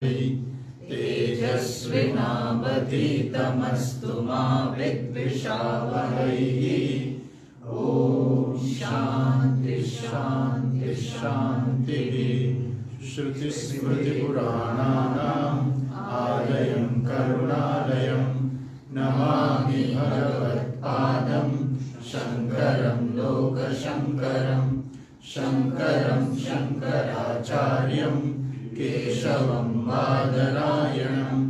तेजस्विनावधीतमस्तु मा विद्विषावहैः। ॐ शान्ति शान्ति शान्तिः। श्रुतिस्मृतिपुराणानाम् आलयं करुणालयं नमामि भगवत्पादं शङ्करं लोकशङ्करं। शङ्करं शङ्कराचार्यं केशवं बादरायणं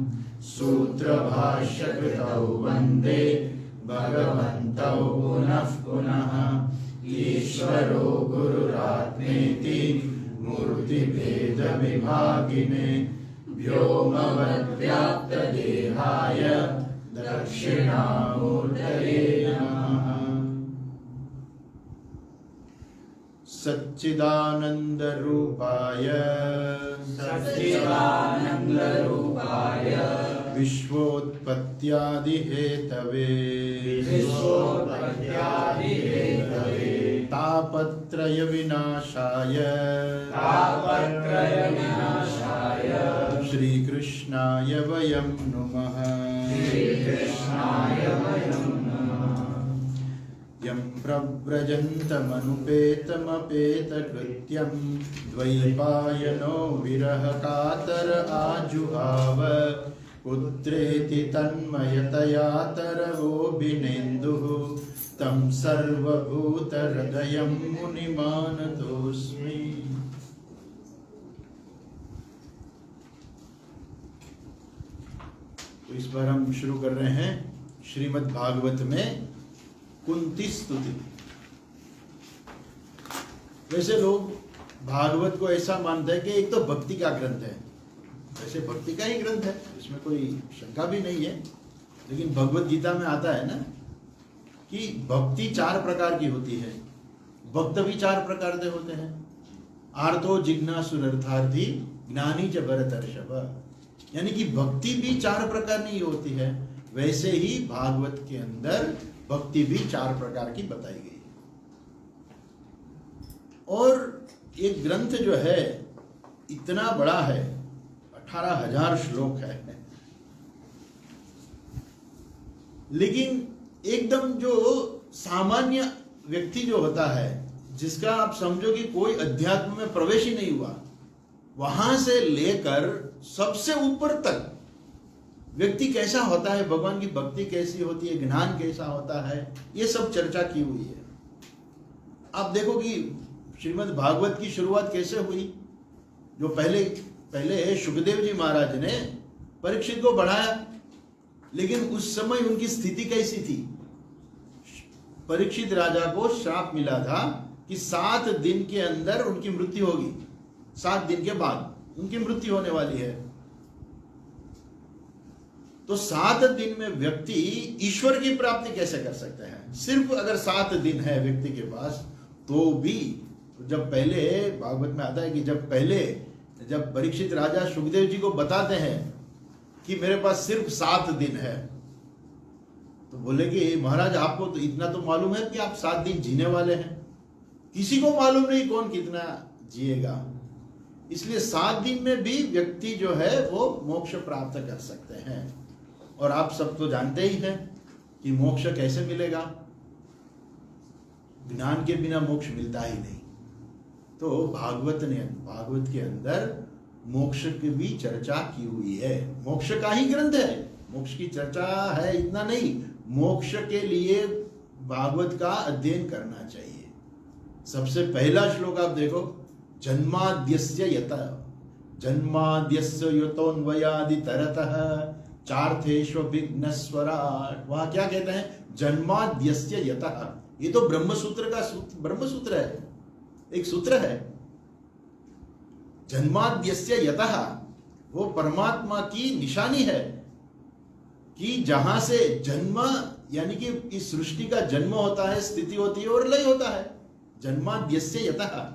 सूत्रभाष्यकृतौ वन्दे भगवन्तौ पुनः पुनः। ईश्वरो गुरुरात्मेति मूर्तिभेदविभागिने व्योमवद्व्याप्तदेहाय दक्षिणामूर्तये नमः। सच्चिदानन्दरूपाय विश्वोत्पत्त्यादिहेतवे तापत्रयविनाशाय श्रीकृष्णाय वयं नुमः। यं प्रव्रजन्तमनुपेतमपेतकृत्यं द्वैपायनो विरहकातर आजुहाव। पुत्रेति तन्मयतया तरवोऽभिनेन्दुः तं सर्वभूतहृदयं मुनिमानतोऽस्मि। तो इस बार हम शुरू कर रहे हैं श्रीमद् भागवत में कुंती स्तुति। वैसे लोग भागवत को ऐसा मानते हैं कि एक तो भक्ति का ग्रंथ है, वैसे भक्ति का ही ग्रंथ है, इसमें कोई शंका भी नहीं है। लेकिन भगवत गीता में आता है ना कि भक्ति 4 प्रकार की होती है, भक्त भी 4 प्रकार के होते हैं। आर्तो जिज्ञासुरर्थार्थी ज्ञानी च भरतर्षभ, यानी कि भक्ति भी 4 प्रकार की होती है। वैसे ही भागवत के अंदर भक्ति भी 4 प्रकार की बताई गई है। और एक ग्रंथ जो है इतना बड़ा है, 18,000 श्लोक है, लेकिन एकदम जो सामान्य व्यक्ति जो होता है, जिसका आप समझो कि कोई अध्यात्म में प्रवेश ही नहीं हुआ, वहां से लेकर सबसे ऊपर तक व्यक्ति कैसा होता है, भगवान की भक्ति कैसी होती है, ज्ञान कैसा होता है, ये सब चर्चा की हुई है। आप देखो कि श्रीमद् भागवत की शुरुआत कैसे हुई। जो पहले सुखदेव जी महाराज ने परीक्षित को बढ़ाया, लेकिन उस समय उनकी स्थिति कैसी थी। परीक्षित राजा को श्राप मिला था कि 7 दिन के अंदर उनकी मृत्यु होगी, 7 दिन के बाद उनकी मृत्यु होने वाली है। तो 7 दिन में व्यक्ति ईश्वर की प्राप्ति कैसे कर सकते हैं। सिर्फ अगर 7 दिन है व्यक्ति के पास तो भी, जब पहले भागवत में आता है कि जब परीक्षित राजा सुखदेव जी को बताते हैं कि मेरे पास सिर्फ 7 दिन है, तो बोले कि महाराज आपको तो इतना तो मालूम है कि आप 7 दिन जीने वाले हैं, किसी को मालूम नहीं कौन कितना जिएगा। इसलिए 7 दिन में भी व्यक्ति जो है वो मोक्ष प्राप्त कर सकते हैं। और आप सब तो जानते ही हैं कि मोक्ष कैसे मिलेगा, ज्ञान के बिना मोक्ष मिलता ही नहीं। तो भागवत के अंदर मोक्ष की भी चर्चा की हुई है। मोक्ष का ही ग्रंथ है, मोक्ष की चर्चा है इतना नहीं, मोक्ष के लिए भागवत का अध्ययन करना चाहिए। सबसे पहला श्लोक आप देखो, जन्माद्यस्य यतोन्वयादितरतः चार्थेष्वभिघ्नस्वराट्। वहां क्या कहते हैं, जन्माद्यस्य यतः। ये तो ब्रह्मसूत्र है, एक सूत्र है। जन्माद्यस्य यतः वो परमात्मा की निशानी है कि जहां से जन्म, यानी कि इस सृष्टि का जन्म होता है, स्थिति होती है और लय होता है। जन्माद्यस्य यतः।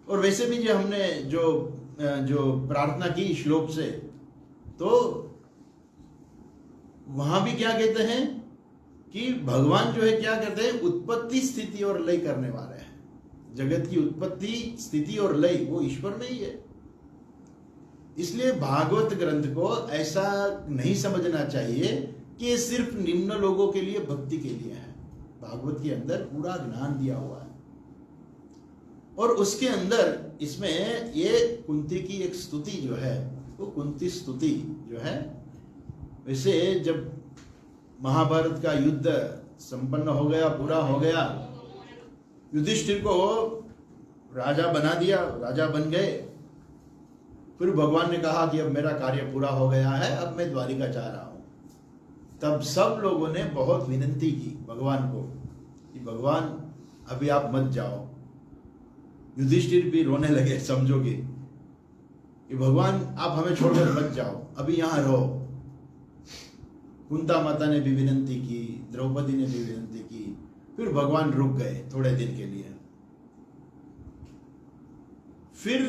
और वैसे भी जो हमने जो प्रार्थना की श्लोक से, तो वहां भी क्या कहते हैं कि भगवान जो है क्या कहते हैं, उत्पत्ति स्थिति और लय करने वाले हैं। जगत की उत्पत्ति स्थिति और लय वो ईश्वर में ही है। इसलिए भागवत ग्रंथ को ऐसा नहीं समझना चाहिए कि ये सिर्फ निम्न लोगों के लिए, भक्ति के लिए है। भागवत के अंदर पूरा ज्ञान दिया हुआ है। और उसके अंदर इसमें ये कुंती की एक स्तुति जो है, वो कुंती स्तुति जो है, वैसे जब महाभारत का युद्ध संपन्न हो गया, पूरा हो गया, युधिष्ठिर को राजा बना दिया, राजा बन गए। फिर भगवान ने कहा कि अब मेरा कार्य पूरा हो गया है, अब मैं द्वारिका जा रहा हूं। तब सब लोगों ने बहुत विनती की भगवान को कि भगवान अभी आप मत जाओ। युधिष्ठिर भी रोने लगे, समझोगे कि भगवान आप हमें छोड़कर मत जाओ, अभी यहां रहो। कुंता माता ने भी विनती की, द्रौपदी ने भी विनती की, फिर भगवान रुक गए थोड़े दिन के लिए। फिर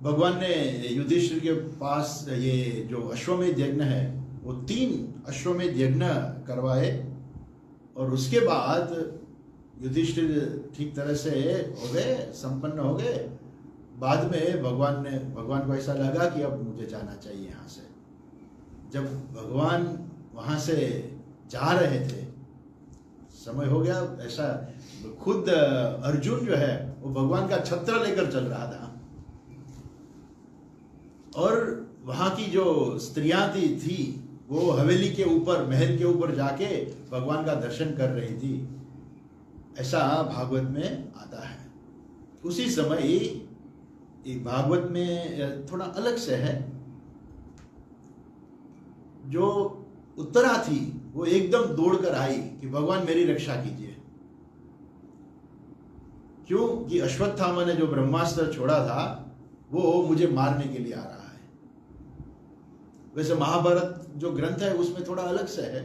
भगवान ने युधिष्ठिर के पास ये जो अश्वमेध यज्ञ है, वो 3 अश्वमेध यज्ञ करवाए। और उसके बाद युधिष्ठिर ठीक तरह से हो गए, संपन्न हो गए। बाद में भगवान को ऐसा लगा कि अब मुझे जाना चाहिए यहाँ से। जब भगवान वहाँ से जा रहे थे, समय हो गया ऐसा, खुद अर्जुन जो है वो भगवान का छत्र लेकर चल रहा था। और वहाँ की जो स्त्रियां थी वो हवेली के ऊपर, महल के ऊपर जाके भगवान का दर्शन कर रही थी। ऐसा भागवत में आता है। उसी समय एक भागवत में थोड़ा अलग से है, जो उत्तरा थी वो एकदम दौड़कर आई कि भगवान मेरी रक्षा कीजिए। क्यों? कि अश्वत्थामा ने जो ब्रह्मास्त्र छोड़ा था वो मुझे मारने के लिए आ रहा है। वैसे महाभारत जो ग्रंथ है उसमें थोड़ा अलग से है।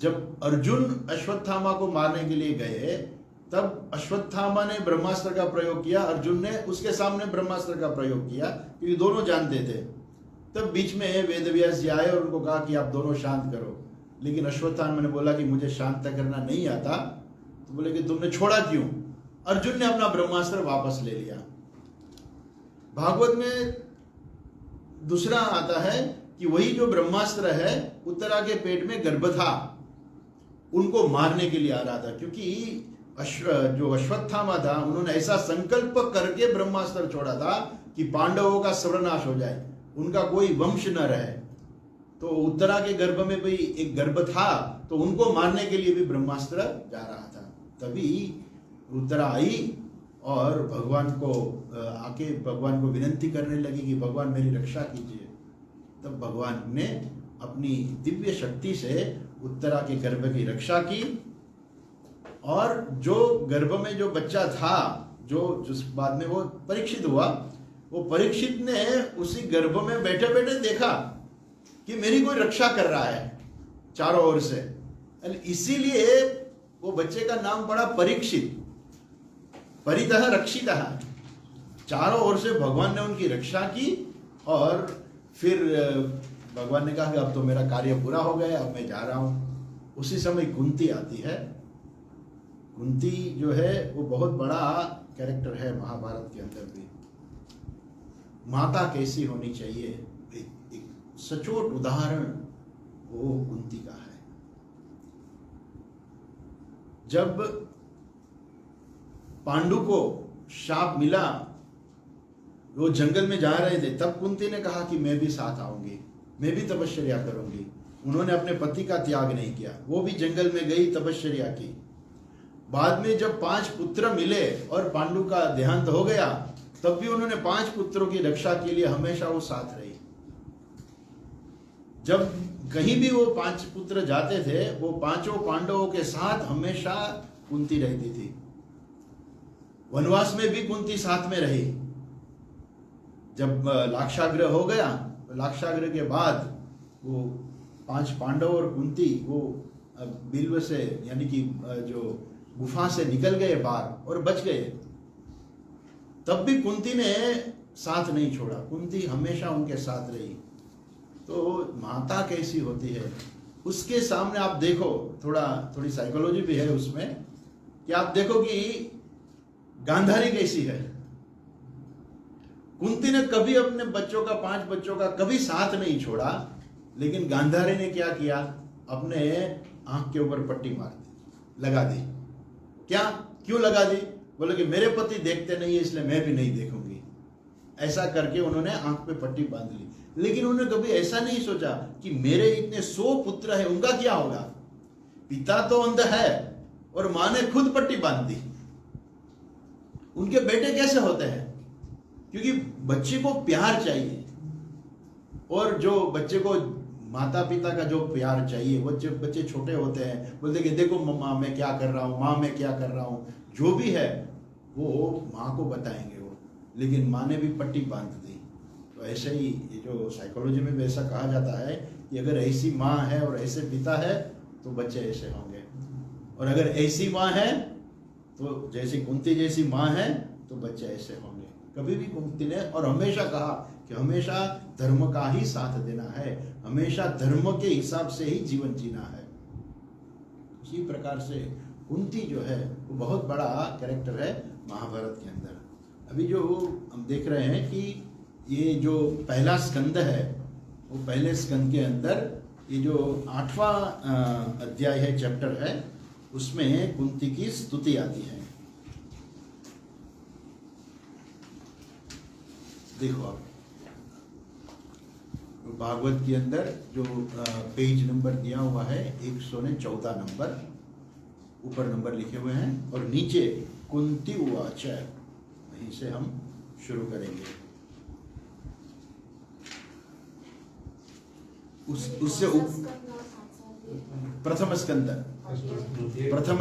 जब अर्जुन अश्वत्थामा को मारने के लिए गए, तब अश्वत्थामा ने ब्रह्मास्त्र का प्रयोग किया, अर्जुन ने उसके सामने ब्रह्मास्त्र का प्रयोग किया, क्योंकि दोनों जानते थे। तब बीच में वेदव्यास जी आए और उनको कहा कि आप दोनों शांत करो। लेकिन अश्वत्थामा ने बोला कि मुझे शांत करना नहीं आता। तो बोले कि तुमने छोड़ा क्यों? अर्जुन ने अपना ब्रह्मास्त्र वापस ले लिया। भागवत में दूसरा आता है कि वही जो ब्रह्मास्त्र है, उत्तरा के पेट में गर्भ था, उनको मारने के लिए आ रहा था। क्योंकि जो अश्वत्थामा था, उन्होंने ऐसा संकल्प करके ब्रह्मास्त्र छोड़ा था कि पांडवों का सर्वनाश हो जाए, उनका कोई वंश न रहे। तो उत्तरा के गर्भ में भी एक गर्भ था, तो उनको मारने के लिए भी ब्रह्मास्त्र जा रहा था। तभी उत्तरा आई और भगवान को विनती करने लगी कि भगवान मेरी रक्षा कीजिए। तब भगवान ने अपनी दिव्य शक्ति से उत्तरा के गर्भ की रक्षा की। और जो गर्भ में जो बच्चा था, जो बाद में वो परीक्षित हुआ, वो परीक्षित ने उसी गर्भ में बैठे बैठे देखा कि मेरी कोई रक्षा कर रहा है चारों ओर से। इसीलिए वो बच्चे का नाम पड़ा परीक्षित, परितः रक्षितः। चारों ओर से भगवान ने उनकी रक्षा की। और फिर भगवान ने कहा कि अब तो मेरा कार्य पूरा हो गया, अब मैं जा रहा हूं। उसी समय कुंती आती है। कुंती जो है वो बहुत बड़ा कैरेक्टर है महाभारत के अंदर भी। माता कैसी होनी चाहिए, एक सचोट उदाहरण वो कुंती का है। जब पांडु को शाप मिला, वो जंगल में जा रहे थे, तब कुंती ने कहा कि मैं भी साथ आऊंगी, मैं भी तपश्चर्या करूंगी। उन्होंने अपने पति का त्याग नहीं किया, वो भी जंगल में गई, तपश्चर्या की। बाद में जब 5 पुत्र मिले और पांडु का देहांत हो गया, तब भी उन्होंने 5 पुत्रों की रक्षा के लिए हमेशा वो साथ रही। जब कहीं भी वो 5 पुत्र जाते थे, वो 5 पांडवों के साथ हमेशा कुंती रहती थी। वनवास में भी कुंती साथ में रही। जब लाक्षागृह हो गया, लाक्षागृह के बाद वो 5 पांडव और कुंती वो बिल्व से, यानी कि जो गुफा से निकल गए बाहर और बच गए। तब भी कुंती ने साथ नहीं छोड़ा, कुंती हमेशा उनके साथ रही। तो माता कैसी होती है, उसके सामने आप देखो, थोड़ी साइकोलॉजी भी है उसमें, कि आप देखो कि गांधारी कैसी है। कुंती ने कभी अपने बच्चों का, 5 बच्चों का कभी साथ नहीं छोड़ा, लेकिन गांधारी ने क्या किया, अपने आंख के ऊपर पट्टी मार दी, लगा दी। क्या, क्यों लगा दी? बोले कि मेरे पति देखते नहीं है इसलिए मैं भी नहीं देखूंगी। ऐसा करके उन्होंने आंख पे पट्टी बांध ली। लेकिन उन्होंने कभी ऐसा नहीं सोचा कि मेरे इतने 100 पुत्र हैं, उनका क्या होगा? पिता तो अंध है और मां ने खुद पट्टी बांध दी, उनके बेटे कैसे होते हैं? क्योंकि बच्चे को प्यार चाहिए, और जो बच्चे को माता पिता का जो प्यार चाहिए, वो जब बच्चे छोटे होते हैं बोलते कि देखो मम्मा मैं क्या कर रहा हूँ, माँ मैं क्या कर रहा हूँ, जो भी है वो माँ को बताएंगे वो। लेकिन माँ ने भी पट्टी बांध दी। तो ऐसे ही ये जो साइकोलॉजी में भी ऐसा कहा जाता है कि अगर ऐसी माँ है और ऐसे पिता है तो बच्चे ऐसे होंगे, और अगर ऐसी माँ है तो जैसी कुंती जैसी माँ है तो बच्चे ऐसे होंगे। कभी भी कुंती ने और हमेशा कहा कि हमेशा धर्म का ही साथ देना है, हमेशा धर्म के हिसाब से ही जीवन जीना है। इसी प्रकार से कुंती जो है वो बहुत बड़ा कैरेक्टर है महाभारत के अंदर। अभी जो हम देख रहे हैं कि ये जो पहला स्कंद है, वो पहले स्कंद के अंदर ये जो 8वां अध्याय है, चैप्टर है, उसमें कुंती की स्तुति आती है। देखो आप भागवत के अंदर जो पेज नंबर दिया हुआ है 114 नंबर, ऊपर नंबर लिखे हुए हैं और नीचे कुंती उवाच, वहीं से हम शुरू करेंगे। उससे प्रथम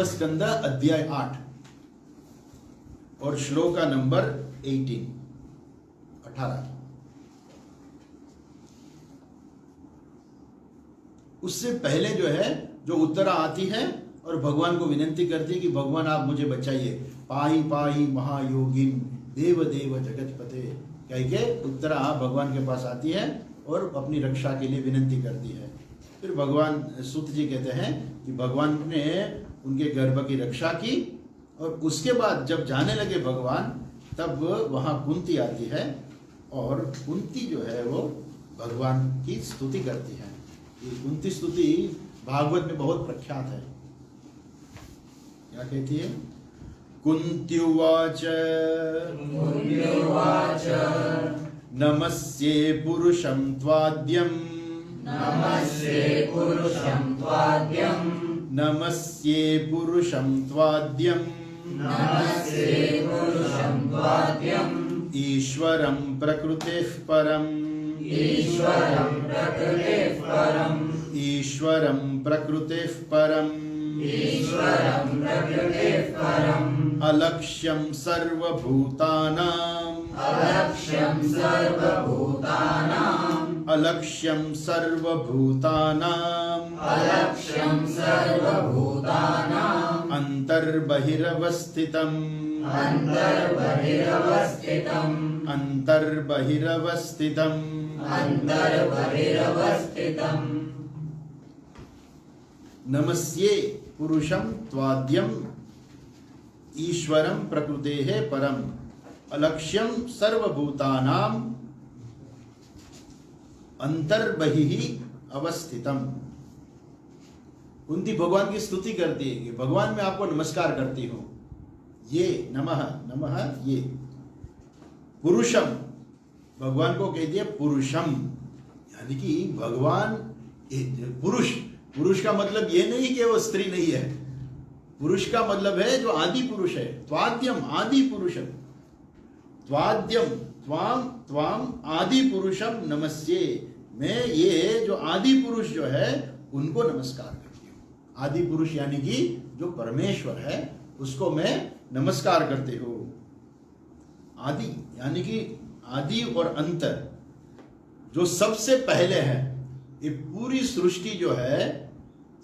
स्कंद अध्याय 8 और श्लोका नंबर 18। उससे पहले जो है जो उत्तरा आती है और भगवान को विनती करती है कि भगवान आप मुझे बचाइए, पाही पाही महायोगिन देव देव जगतपते कह के उत्तरा भगवान के पास आती है और अपनी रक्षा के लिए विनती करती है। फिर भगवान सूत जी कहते हैं कि भगवान ने उनके गर्भ की रक्षा की, और उसके बाद जब जाने लगे भगवान तब वहां कुंती आती है और कुंती जो है वो भगवान की स्तुति करती है। ये कुंती स्तुति भागवत में बहुत प्रख्यात है। क्या कहती है? कुंत्युवाच नमस्ये पुरुषं त्वाद्यं, नमस्ये पुरुषं त्वाद्यं, नमस्ये पुरुषं त्वाद्यं, नमस्ये पुरुषं त्वाद्यं, ईश्वरं प्रकृतेः परम्, ईश्वरं प्रकृतेः परम्, ईश्वरं प्रकृतेः परम्, ईश्वरं प्रकृतेः परम्, अलक्ष्यं सर्वभूतानां, अलक्ष्यं सर्वभूतानां, अलक्ष्यं सर्वभूतानां, अलक्ष्यं सर्वभूतानां, अन्तर्बहिरवस्थितम्, अन्तर्बहिरवस्थितम्, अन्तर्बहिरवस्थितम्, अन्तर्बहिरवस्थितम्। नमस्ये पुरुषं त्वाद्यं, ईश्वरं प्रकृतेः परम्, अलक्ष्यं सर्वभूतानां, अंतर्बहिः अवस्थितम्। कुंती भगवान की स्तुति करती है कि भगवान मैं आपको नमस्कार करती हूँ। ये नमः नमः, ये पुरुषम, भगवान को कहती है पुरुषम, यानी कि भगवान पुरुष। पुरुष का मतलब ये नहीं कि वो स्त्री नहीं है, पुरुष का मतलब है जो आदि पुरुष है। त्वाद्यम आदि पुरुषम, त्वाद्यम त्वाम त्वाम आदि पुरुषम नमस्ये, मैं ये जो आदि पुरुष जो है उनको नमस्कार करती हूँ। आदि पुरुष यानी कि जो परमेश्वर है उसको मैं नमस्कार करती हूँ। आदि यानी कि आदि और अंत, जो सबसे पहले है। ये पूरी सृष्टि जो है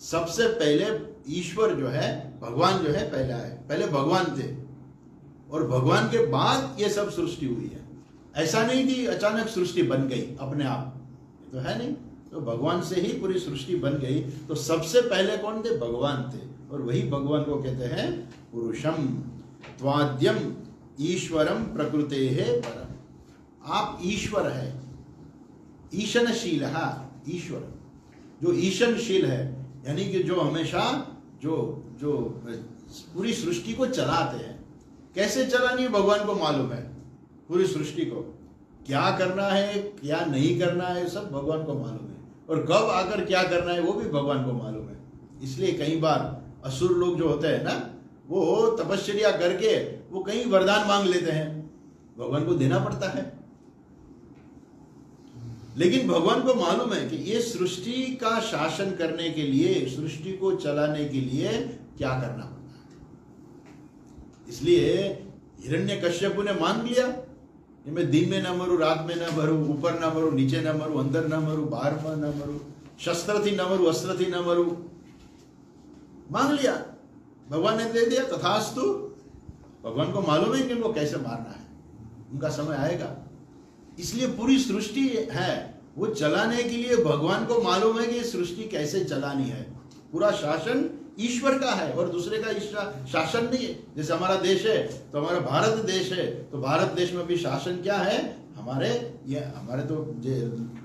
सबसे पहले ईश्वर जो है, भगवान जो है पहला है। पहले भगवान थे और भगवान के बाद ये सब सृष्टि हुई है। ऐसा नहीं कि अचानक सृष्टि बन गई अपने आप, तो है नहीं। तो भगवान से ही पूरी सृष्टि बन गई। तो सबसे पहले कौन थे? भगवान थे, और वही भगवान को कहते हैं पुरुषम त्वाद्यम ईश्वरम प्रकृतेः परम। आप ईश्वर है, ईशनशील है, ईश्वर जो ईशनशील है, यानी कि जो हमेशा जो जो पूरी सृष्टि को चलाते हैं। कैसे चलानी है भगवान को मालूम है, पूरी सृष्टि को क्या करना है क्या नहीं करना है सब भगवान को मालूम है, और कब आकर क्या करना है वो भी भगवान को मालूम है। इसलिए कई बार असुर लोग जो होते हैं ना, वो तपस्या करके वो कहीं वरदान मांग लेते हैं, भगवान को देना पड़ता है। लेकिन भगवान को मालूम है कि ये सृष्टि का शासन करने के लिए, सृष्टि को चलाने के लिए क्या करना पड़ता है। इसलिए हिरण्यकश्यप ने मान लिया कि मैं दिन में ना मरूं, रात में ना मरूं, ऊपर ना मरूं, नीचे ना मरूं, अंदर ना मरूं, बाहर में ना मरूं, शस्त्र थी ना मरूं, अस्त्र थी ना मरूं, मांग लिया। भगवान ने दे दिया, तथास्तु। भगवान को मालूम है कि उनको कैसे मारना है, उनका समय आएगा। इसलिए पूरी सृष्टि है वो चलाने के लिए भगवान को मालूम है कि सृष्टि कैसे चलानी है। पूरा शासन ईश्वर का है और दूसरे का शासन नहीं है। जैसे हमारा देश है तो हमारा भारत देश है, तो भारत देश में भी शासन क्या है, हमारे तो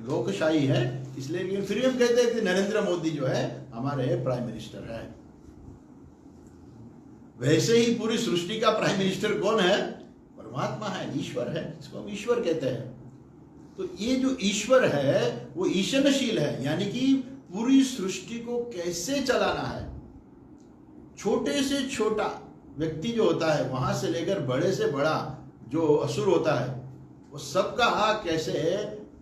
लोकशाही है, इसलिए फिर हम कहते हैं कि नरेंद्र मोदी जो है हमारे प्राइम मिनिस्टर है। वैसे ही पूरी सृष्टि का प्राइम मिनिस्टर कौन है, परमात्मा है, ईश्वर है, इसको हम ईश्वर कहते हैं। तो ये जो ईश्वर है वो ईशनशील है, यानी कि पूरी सृष्टि को कैसे चलाना है। छोटे से छोटा व्यक्ति जो होता है वहां से लेकर बड़े से बड़ा जो असुर होता है, वो सबका कैसे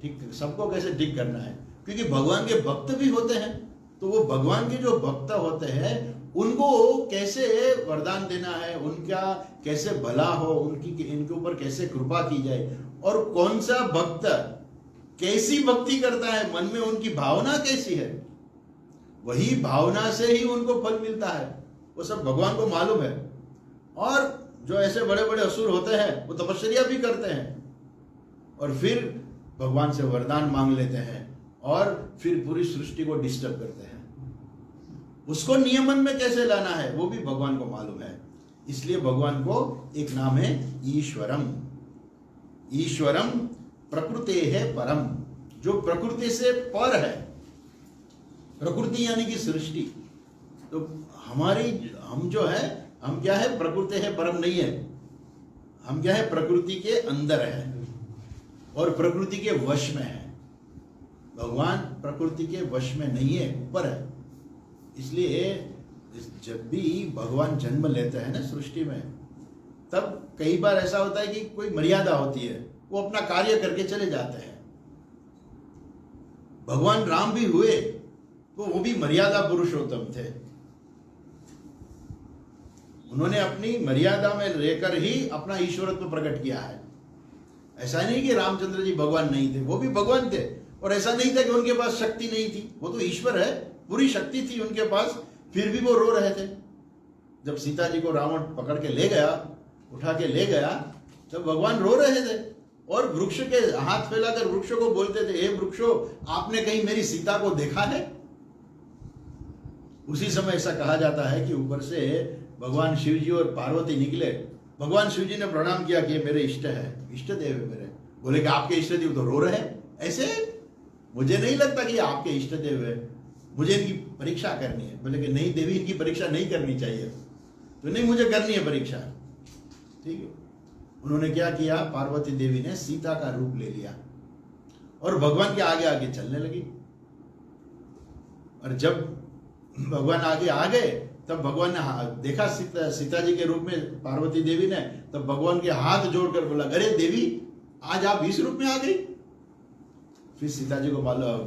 ठीक, सबको कैसे ठीक करना है। क्योंकि भगवान के भक्त भी होते हैं, तो वो भगवान के जो भक्त होते हैं उनको कैसे वरदान देना है, उनका कैसे भला हो, इनके ऊपर कैसे कृपा की जाए, और कौन सा भक्त कैसी भक्ति करता है, मन में उनकी भावना कैसी है, वही भावना से ही उनको फल मिलता है। वो सब भगवान को मालूम है। और जो ऐसे बड़े बड़े असुर होते हैं वो तपस्या भी करते हैं और फिर भगवान से वरदान मांग लेते हैं और फिर पूरी सृष्टि को डिस्टर्ब करते हैं। उसको नियमन में कैसे लाना है वो भी भगवान को मालूम है। इसलिए भगवान को एक नाम है ईश्वरम। ईश्वरम प्रकृति है परम, जो प्रकृति से पर है। प्रकृति यानी कि सृष्टि। तो हम जो है, हम क्या है, प्रकृति है परम नहीं है। हम क्या है, प्रकृति के अंदर है और प्रकृति के वश में है। भगवान प्रकृति के वश में नहीं है, ऊपर है। इसलिए जब भी भगवान जन्म लेते हैं ना सृष्टि में, तब कई बार ऐसा होता है कि कोई मर्यादा होती है, वो अपना कार्य करके चले जाते हैं। भगवान राम भी हुए तो वो भी मर्यादा पुरुषोत्तम थे। उन्होंने अपनी मर्यादा में रहकर ही अपना ईश्वरत्व प्रकट किया है। ऐसा नहीं कि रामचंद्र जी भगवान नहीं थे, वो भी भगवान थे। और ऐसा नहीं था कि उनके पास शक्ति नहीं थी, वो तो ईश्वर है, पूरी शक्ति थी उनके पास, फिर भी वो रो रहे थे। जब सीता जी को रावण पकड़ के ले गया, उठा के ले गया, तब भगवान रो रहे थे और वृक्ष के हाथ फैलाकर वृक्ष को बोलते थे, हे वृक्षो, आपने कहीं मेरी सीता को देखा है? उसी समय ऐसा कहा जाता है कि ऊपर से भगवान शिव जी और पार्वती निकले। भगवान शिव जी ने प्रणाम किया कि मेरे इष्ट है, इष्ट देव है मेरे। बोले कि आपके इष्ट देव तो रो रहे हैं, ऐसे मुझे नहीं लगता कि आपके इष्ट देव है, मुझे इनकी परीक्षा करनी है। बोले कि नहीं देवी, इनकी परीक्षा नहीं करनी चाहिए। तो नहीं, मुझे करनी है परीक्षा। ठीक है। उन्होंने क्या किया, पार्वती देवी ने सीता का रूप ले लिया और भगवान के आगे आगे चलने लगी। और जब भगवान आगे आ गए तब भगवान ने देखा सीता जी के रूप में पार्वती देवी ने, तब भगवान के हाथ जोड़कर बोला, अरे देवी, आज आप इस रूप में आ गई। फिर सीता जी को मालूम,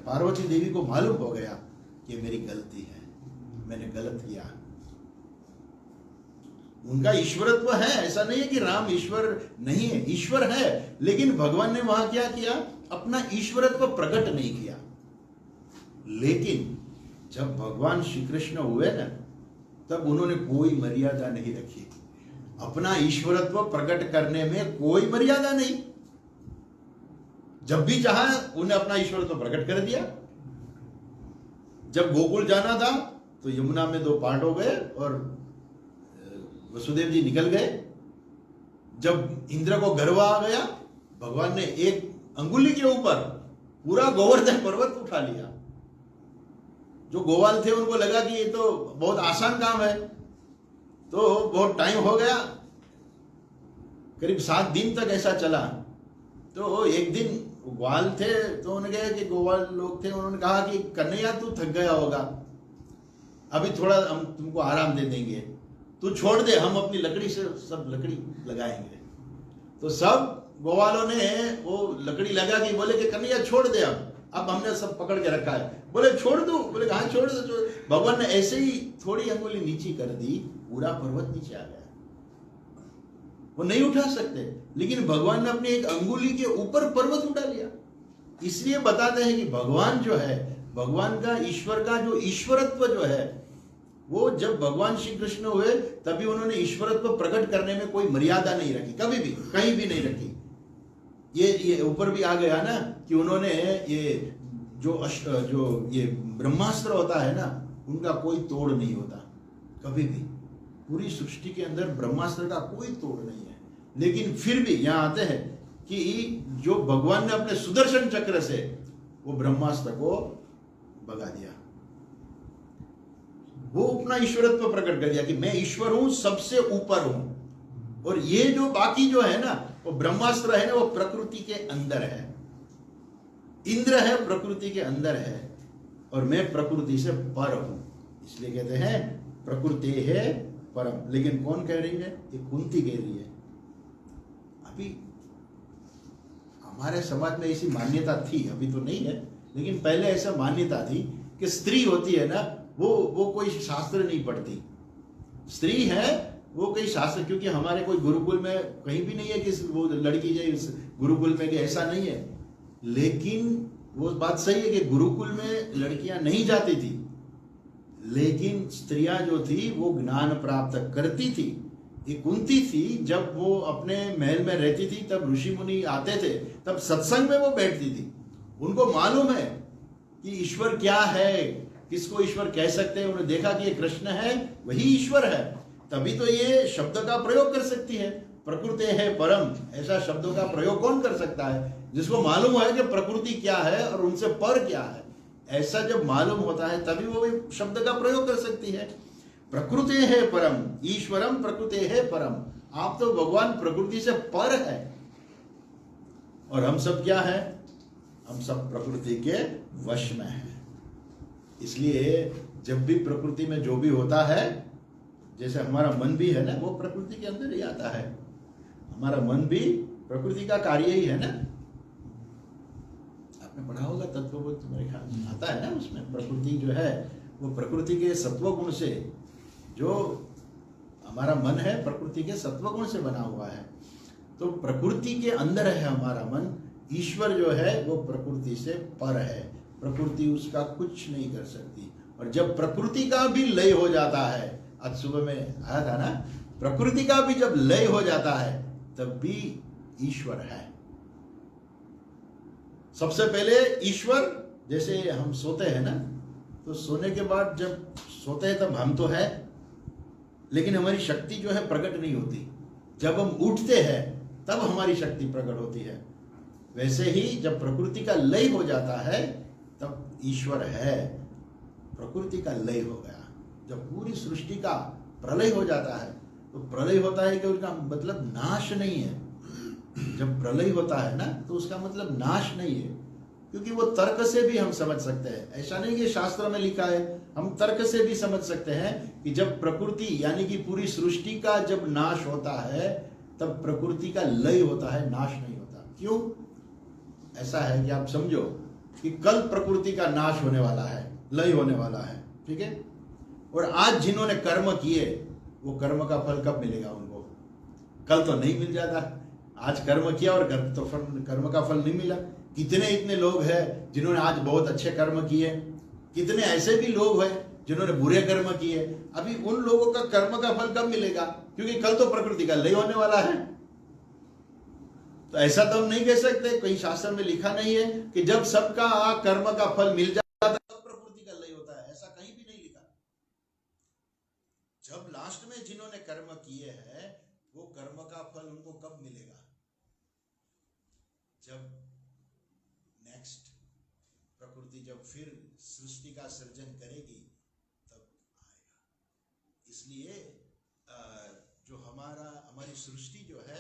पार्वती देवी को मालूम हो गया कि मेरी गलती है, मैंने गलत किया। उनका ईश्वरत्व है, ऐसा नहीं है कि राम ईश्वर नहीं है, ईश्वर है, लेकिन भगवान ने वहां क्या किया, अपना ईश्वरत्व प्रकट नहीं किया। लेकिन जब भगवान श्री कृष्ण हुए ना, तब उन्होंने कोई मर्यादा नहीं रखी। अपना ईश्वरत्व प्रकट करने में कोई मर्यादा नहीं। जब भी चाहा उन्हें अपना ईश्वरत्व प्रकट कर दिया। जब गोकुल जाना था तो यमुना में 2 पार्ट हो गए और वसुदेव जी निकल गए। जब इंद्र को गर्व आ गया, भगवान ने एक अंगुली के ऊपर पूरा गोवर्धन पर्वत उठा लिया। जो गोवाल थे उनको लगा कि ये तो बहुत आसान काम है, तो बहुत टाइम हो गया, करीब 7 दिन तक ऐसा चला। तो एक दिन ग्वाल थे तो उन्होंने कहा कि गोवाल लोग थे, उन्होंने कहा कि कन्हैया तू थक गया होगा, अभी थोड़ा हम तुमको आराम दे देंगे, तू छोड़ दे, हम अपनी लकड़ी से सब लकड़ी लगाएंगे। तो सब गोवालों ने वो लकड़ी लगा के बोले कि कन्हैया छोड़ दे, अब हमने सब पकड़ के रखा है। बोले छोड़ दो, बोले हाँ छोड़ दो, छोड़। भगवान ने ऐसे ही थोड़ी अंगुली नीचे कर दी, पूरा पर्वत नीचे आ गया। वो नहीं उठा सकते, लेकिन भगवान ने अपनी एक अंगुली के ऊपर पर्वत उठा लिया। इसलिए बताते हैं कि भगवान जो है, भगवान का, ईश्वर का जो ईश्वरत्व जो है, वो जब भगवान श्री कृष्ण हुए तभी उन्होंने ईश्वरत्व प्रकट करने में कोई मर्यादा नहीं रखी, कभी भी कहीं भी नहीं रखी। ये ऊपर भी आ गया ना कि उन्होंने ये जो ये ब्रह्मास्त्र होता है ना, उनका कोई तोड़ नहीं होता कभी भी। पूरी सृष्टि के अंदर ब्रह्मास्त्र का कोई तोड़ नहीं है, लेकिन फिर भी यहां आते हैं कि जो भगवान ने अपने सुदर्शन चक्र से वो ब्रह्मास्त्र को भगा दिया, वो अपना ईश्वरत्व प्रकट कर दिया कि मैं ईश्वर हूं, सबसे ऊपर हूं। और ये जो बाकी जो है ना, वो ब्रह्मास्त्र है ना, वो प्रकृति के अंदर है। इंद्र है प्रकृति के अंदर है, और मैं प्रकृति से पर हूं, इसलिए कहते हैं प्रकृति है परम। लेकिन कौन कह रही है? ये कुंती कह रही है। अभी हमारे समाज में ऐसी मान्यता थी, अभी तो नहीं है, लेकिन पहले ऐसा मान्यता थी कि स्त्री होती है ना, वो कोई शास्त्र नहीं पढ़ती। स्त्री है वो कोई शास्त्र, क्योंकि हमारे कोई गुरुकुल में कहीं भी नहीं है कि वो लड़की जाए गुरुकुल में, कि ऐसा नहीं है। लेकिन वो बात सही है कि गुरुकुल में लड़कियां नहीं जाती थी, लेकिन स्त्रियां जो थी वो ज्ञान प्राप्त करती थी। ये कुंती थी, जब वो अपने महल में रहती थी तब ऋषि मुनि आते थे, तब सत्संग में वो बैठती थी। उनको मालूम है कि ईश्वर क्या है, किसको ईश्वर कह सकते हैं। उन्होंने देखा कि ये कृष्ण है, वही ईश्वर है, तभी तो ये शब्द का प्रयोग कर सकती है। प्रकृति है परम, ऐसा शब्दों का प्रयोग कौन कर सकता है? जिसको मालूम है कि प्रकृति क्या है और उनसे पर क्या है। ऐसा जब मालूम होता है तभी वो शब्द का प्रयोग कर सकती है। प्रकृति है परम, ईश्वरम प्रकृति है परम। आप तो भगवान प्रकृति से पर है, और हम सब क्या है? हम सब प्रकृति के वश में हैं। इसलिए जब भी प्रकृति में जो भी होता है, जैसे हमारा मन भी है ना, वो प्रकृति के अंदर ही आता है। हमारा मन भी प्रकृति का कार्य ही है ना। आपने पढ़ा होगा तत्वबोध, मेरे ख्याल आता है ना, उसमें प्रकृति जो है वो प्रकृति के सत्व गुण से, जो हमारा मन है प्रकृति के सत्व गुण से बना हुआ है। तो प्रकृति के अंदर है हमारा मन। ईश्वर जो है वो प्रकृति से पर है, प्रकृति उसका कुछ नहीं कर सकती। और जब प्रकृति का भी लय हो जाता है, आज सुबह में आया था ना, प्रकृति का भी जब लय हो जाता है तब भी ईश्वर है। सबसे पहले ईश्वर, जैसे हम सोते हैं ना, तो सोने के बाद जब सोते हैं तब हम तो है, लेकिन हमारी शक्ति जो है प्रकट नहीं होती। जब हम उठते हैं तब हमारी शक्ति प्रकट होती है। वैसे ही जब प्रकृति का लय हो जाता है तब ईश्वर है। प्रकृति का लय हो गया, जब पूरी सृष्टि का प्रलय हो जाता है, तो प्रलय होता है कि उसका मतलब नाश नहीं है। जब प्रलय होता है ना, तो उसका मतलब नाश नहीं है, क्योंकि वो तर्क से भी हम समझ सकते हैं। ऐसा नहीं कि शास्त्र में लिखा है, हम तर्क से भी समझ सकते हैं कि जब प्रकृति यानी कि पूरी सृष्टि का जब नाश होता है तब प्रकृति का लय होता है, नाश नहीं होता। क्यों? ऐसा है कि आप समझो कि कल प्रकृति का नाश होने वाला है, लय होने वाला है, ठीक है? और आज जिन्होंने कर्म किए, वो कर्म का फल कब मिलेगा उनको? कल तो नहीं मिल जाता। आज कर्म किया और कर्म का फल नहीं मिला। कितने इतने लोग हैं जिन्होंने आज बहुत अच्छे कर्म किए, कितने ऐसे भी लोग हैं जिन्होंने बुरे कर्म किए। अभी उन लोगों का कर्म का फल कब मिलेगा? क्योंकि कल तो प्रकृति का लय होने वाला है। तो ऐसा तो हम नहीं कह सकते, कहीं शास्त्र में लिखा नहीं है कि जब सबका कर्म का फल मिल जाता है तब प्रकृति का लय होता है, ऐसा कहीं भी नहीं लिखा। जब लास्ट में जिन्होंने कर्म किए हैं वो कर्म का फल उनको कब मिलेगा? जब नेक्स्ट प्रकृति जब फिर सृष्टि का सृजन करेगी तब आएगा। इसलिए जो हमारी सृष्टि जो है,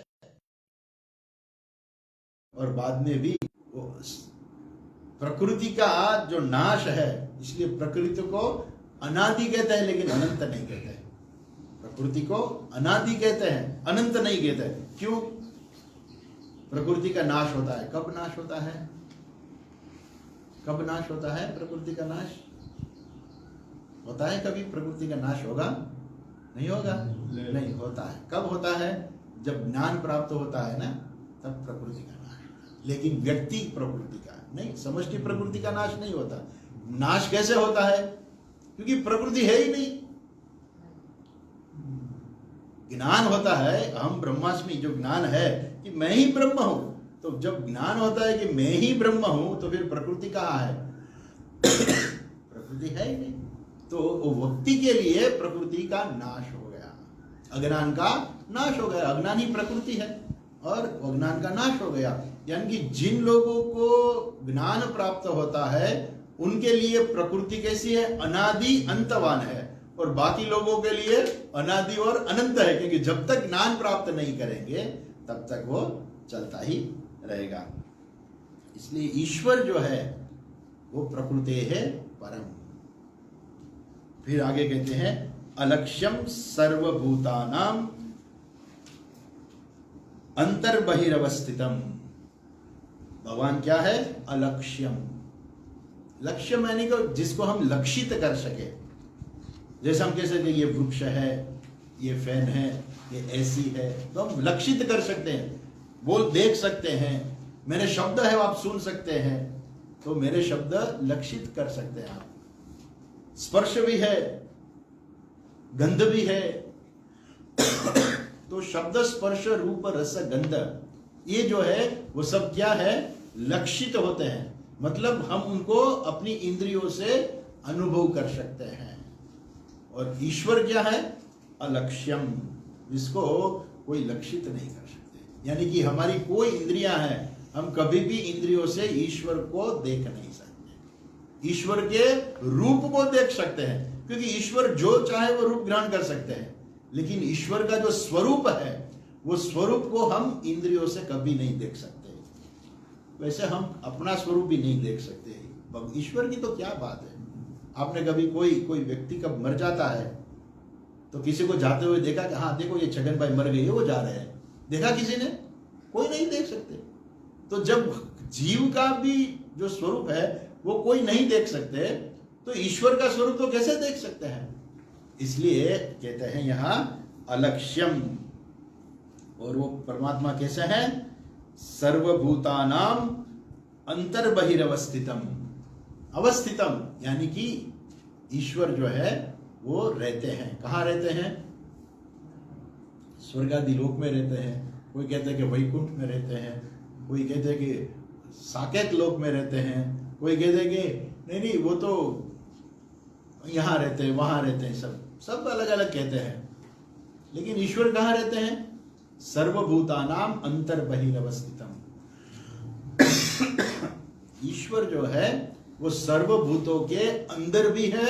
और बाद में भी वो प्रकृति का जो नाश है, इसलिए प्रकृति को अनादि कहते हैं लेकिन अनंत नहीं कहते हैं। प्रकृति को अनादि कहते हैं, अनंत नहीं कहते हैं। क्यों? प्रकृति का नाश होता है। कब नाश होता है? कब नाश होता है? प्रकृति का नाश होता है कभी? प्रकृति का नाश होगा? नहीं होगा, नहीं होता है। कब होता है? जब ज्ञान प्राप्त होता है ना, तब प्रकृति का नाश। लेकिन व्यक्ति प्रकृति का नहीं, समष्टि प्रकृति का नाश नहीं होता। नाश कैसे होता है? क्योंकि प्रकृति है ही नहीं। ज्ञान होता है, अहम ब्रह्मास्मि, जो ज्ञान है कि मैं ही ब्रह्म हूं। तो जब ज्ञान होता है कि मैं ही ब्रह्म हूं, तो फिर प्रकृति कहाँ है? प्रकृति है ही नहीं। तो व्यक्ति के लिए प्रकृति का नाश हो गया, अज्ञान का नाश हो गया। अज्ञान ही प्रकृति है और अज्ञान का नाश हो गया। यानी कि जिन लोगों को ज्ञान प्राप्त होता है उनके लिए प्रकृति कैसी है? अनादि अंतवान है। और बाकी लोगों के लिए अनादि और अनंत है, क्योंकि जब तक ज्ञान प्राप्त नहीं करेंगे तब तक वो चलता ही रहेगा। इसलिए ईश्वर जो है वो प्रकृति है परम। फिर आगे कहते हैं अलक्ष्यम सर्वभूतानाम अंतर्बहिरवस्थितम। भगवान क्या है? अलक्ष्यम। लक्ष्य यानी कि जिसको हम लक्षित कर सके। जैसे हम कह सकते हैं ये वृक्ष है, ये फैन है, ये ऐसी है, तो हम लक्षित कर सकते हैं, वो देख सकते हैं। मेरे शब्द है वो आप सुन सकते हैं, तो मेरे शब्द लक्षित कर सकते हैं आप। स्पर्श भी है, गंध भी है। तो शब्द स्पर्श रूप रस गंध, ये जो है वो सब क्या है? लक्षित होते हैं। मतलब हम उनको अपनी इंद्रियों से अनुभव कर सकते हैं। और ईश्वर क्या है? अलक्ष्यम, जिसको कोई लक्षित नहीं कर सकते। यानी कि हमारी कोई इंद्रियां हैं, हम कभी भी इंद्रियों से ईश्वर को देख नहीं सकते। ईश्वर के रूप को देख सकते हैं, क्योंकि ईश्वर जो चाहे वो रूप ग्रहण कर सकते हैं। लेकिन ईश्वर का जो स्वरूप है, वो स्वरूप को हम इंद्रियों से कभी नहीं देख सकते। वैसे हम अपना स्वरूप भी नहीं देख सकते। ईश्वर की तो क्या बात है। आपने कभी कोई व्यक्ति कब मर जाता है तो किसी को जाते हुए देखा कि हाँ देखो ये छगन भाई मर गए, वो जा रहे हैं, देखा किसी ने? कोई नहीं देख सकते। तो जब जीव का भी जो स्वरूप है वो कोई नहीं देख सकते, तो ईश्वर का स्वरूप तो कैसे देख सकते हैं? इसलिए कहते हैं यहां अलक्ष्यम। और वो परमात्मा कैसे है? सर्वभूतानाम अंतर्बहिरवस्थितम। अवस्थितम यानी कि ईश्वर जो है वो रहते हैं। कहाँ रहते हैं? स्वर्गादि लोक में रहते हैं। कोई कहते हैं कि वैकुंठ में रहते हैं, कोई कहते हैं कि साकेत लोक में रहते हैं, कोई कहते हैं कि नहीं वो तो यहाँ रहते हैं, वहाँ रहते हैं। सब अलग अलग कहते हैं। लेकिन ईश्वर कहाँ रहते हैं? सर्वभूतानाम अंतर्बहिरवस्थितम। ईश्वर जो है वो सर्वभूतों के अंदर भी है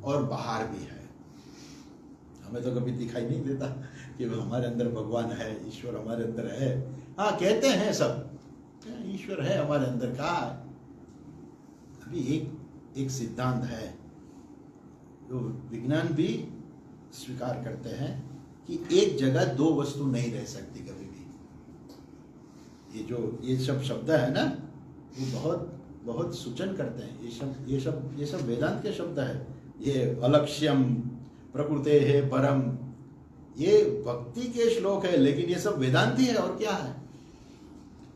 और बाहर भी है। हमें तो कभी दिखाई नहीं देता कि हमारे अंदर भगवान है, ईश्वर हमारे अंदर है। हाँ कहते हैं सब ईश्वर है हमारे अंदर। कहाँ है? अभी एक सिद्धांत है जो विज्ञान भी स्वीकार करते हैं कि एक जगह दो वस्तु नहीं रह सकती कभी भी। ये सब शब्द है ना, वो बहुत बहुत सूचन करते हैं। ये सब वेदांत के शब्द है। ये अलक्ष्यम, प्रकृते है परम, ये भक्ति के श्लोक है, लेकिन ये सब वेदांती है। और क्या है?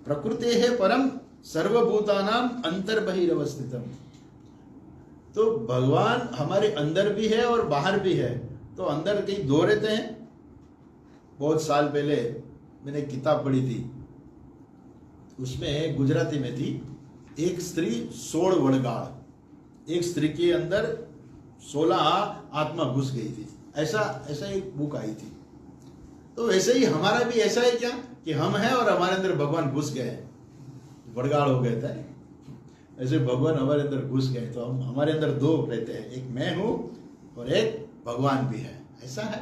प्रकृते है परम सर्वभूतानाम अंतर्बहिरवस्थितम। तो भगवान हमारे अंदर भी है और बाहर भी है। तो अंदर कहीं दो रहते हैं। बहुत साल पहले मैंने एक किताब पढ़ी थी, उसमें गुजराती में थी, एक स्त्री 16 वड़गाड़। एक स्त्री के अंदर 16 आत्मा घुस गई थी। ऐसा एक बुक आई थी। तो वैसे ही हमारा भी ऐसा है क्या कि हम हैं और हमारे अंदर भगवान घुस गए, बड़गाड़ हो गए थे, ऐसे भगवान हमारे अंदर घुस गए। तो हम हमारे अंदर दो रहते हैं, एक मैं हूं और एक भगवान भी है। ऐसा है?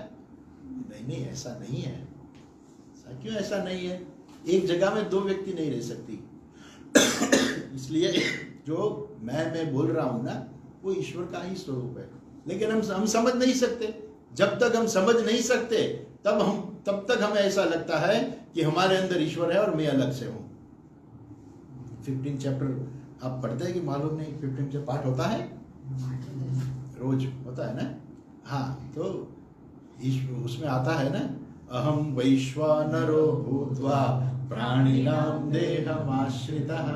नहीं नहीं, ऐसा नहीं है। क्यों ऐसा नहीं है? एक जगह में दो व्यक्ति नहीं रह सकती। इसलिए जो मैं बोल रहा हूं ना, वो ईश्वर का ही स्वरूप है। लेकिन हम समझ नहीं सकते। जब तक हम समझ नहीं सकते तब तक हमें ऐसा लगता है कि हमारे अंदर ईश्वर है और मैं अलग से हूं। 15 चैप्टर आप पढ़ते हैं कि मालूम नहीं? 15 से पाठ होता है, रोज होता है ना? हाँ, तो उसमें आता है ना, अहम वैश्वानरो भूत्वा प्राणिनाम देहमाश्रितः।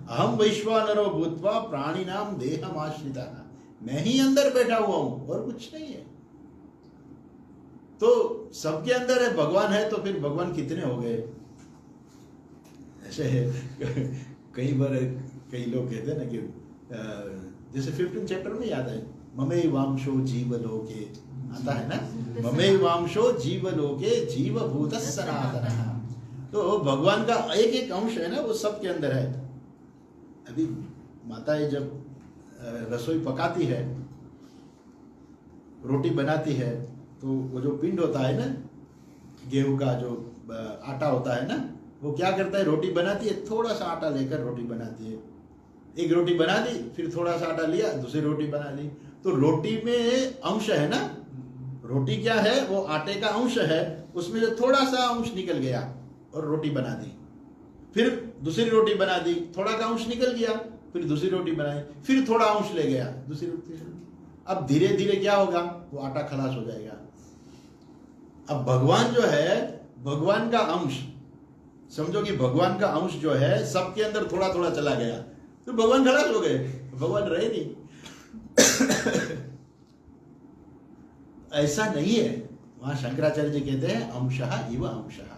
अहम वैश्वानरो भूत्वा प्राणिनाम देहमाश्रितः। मैं ही अंदर बैठा हुआ हूं और कुछ नहीं है। तो सबके अंदर है भगवान है, तो फिर भगवान कितने हो गए? ऐसे कई बार कई लोग कहते हैं ना कि जैसे 15 चैप्टर में याद है, ममे वांशो जीवलोके आता है ना, ममे वांशो जीवलोके जीवभूत सनातनः। तो भगवान का एक एक अंश है ना, वो सबके अंदर है। अभी माताएं जब रसोई पकाती है, रोटी बनाती है, तो वो जो पिंड होता है ना, गेहूं का जो आटा होता है ना, वो क्या करता है? रोटी बनाती है, थोड़ा सा आटा लेकर रोटी बनाती है। एक रोटी बना दी, फिर थोड़ा सा आटा लिया, दूसरी रोटी बना ली। तो रोटी में अंश है ना, रोटी क्या है? वो आटे का अंश है, उसमें जो थोड़ा सा अंश निकल गया और रोटी बना दी। फिर दूसरी रोटी बना दी, थोड़ा का अंश निकल गया, फिर दूसरी रोटी बनाई, फिर थोड़ा अंश ले गया, दूसरी रोटी। अब धीरे धीरे क्या होगा? वो आटा खलास हो जाएगा। अब भगवान जो है, भगवान का अंश, समझो कि भगवान का अंश जो है सबके अंदर थोड़ा थोड़ा चला गया, तो भगवान खलास हो गए, भगवान रहे नहीं। ऐसा नहीं है। वहां शंकराचार्य जी कहते हैं अंशः इव अंशः।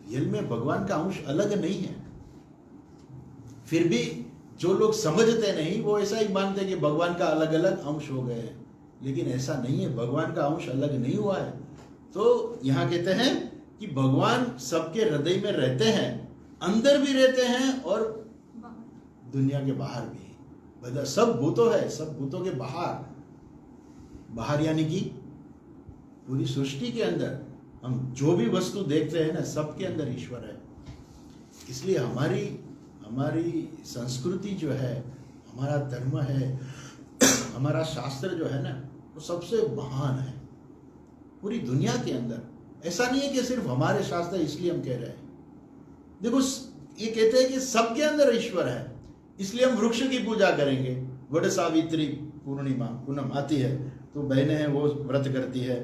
रियल में भगवान का अंश अलग नहीं है। फिर भी जो लोग समझते नहीं, वो ऐसा ही मानते हैं कि भगवान का अलग अलग अंश हो गए, लेकिन ऐसा नहीं है। भगवान का अंश अलग नहीं हुआ है। तो यहां कहते हैं कि भगवान सबके हृदय में रहते हैं, अंदर भी रहते हैं और दुनिया के बाहर भी। सब भूतों है, सब भूतों के बाहर, बाहर यानी कि पूरी सृष्टि के अंदर हम जो भी वस्तु देखते हैं ना, सबके अंदर ईश्वर है। इसलिए हमारी संस्कृति जो है, हमारा धर्म है, हमारा शास्त्र जो है ना, वो सबसे महान है पूरी दुनिया के अंदर। ऐसा नहीं है कि सिर्फ हमारे शास्त्र, इसलिए हम कह रहे हैं। देखो, ये कहते हैं कि सबके अंदर ईश्वर है, इसलिए हम वृक्ष की पूजा करेंगे। वट सावित्री पूर्णिमा, पूनम आती है तो बहनें हैं वो व्रत करती है।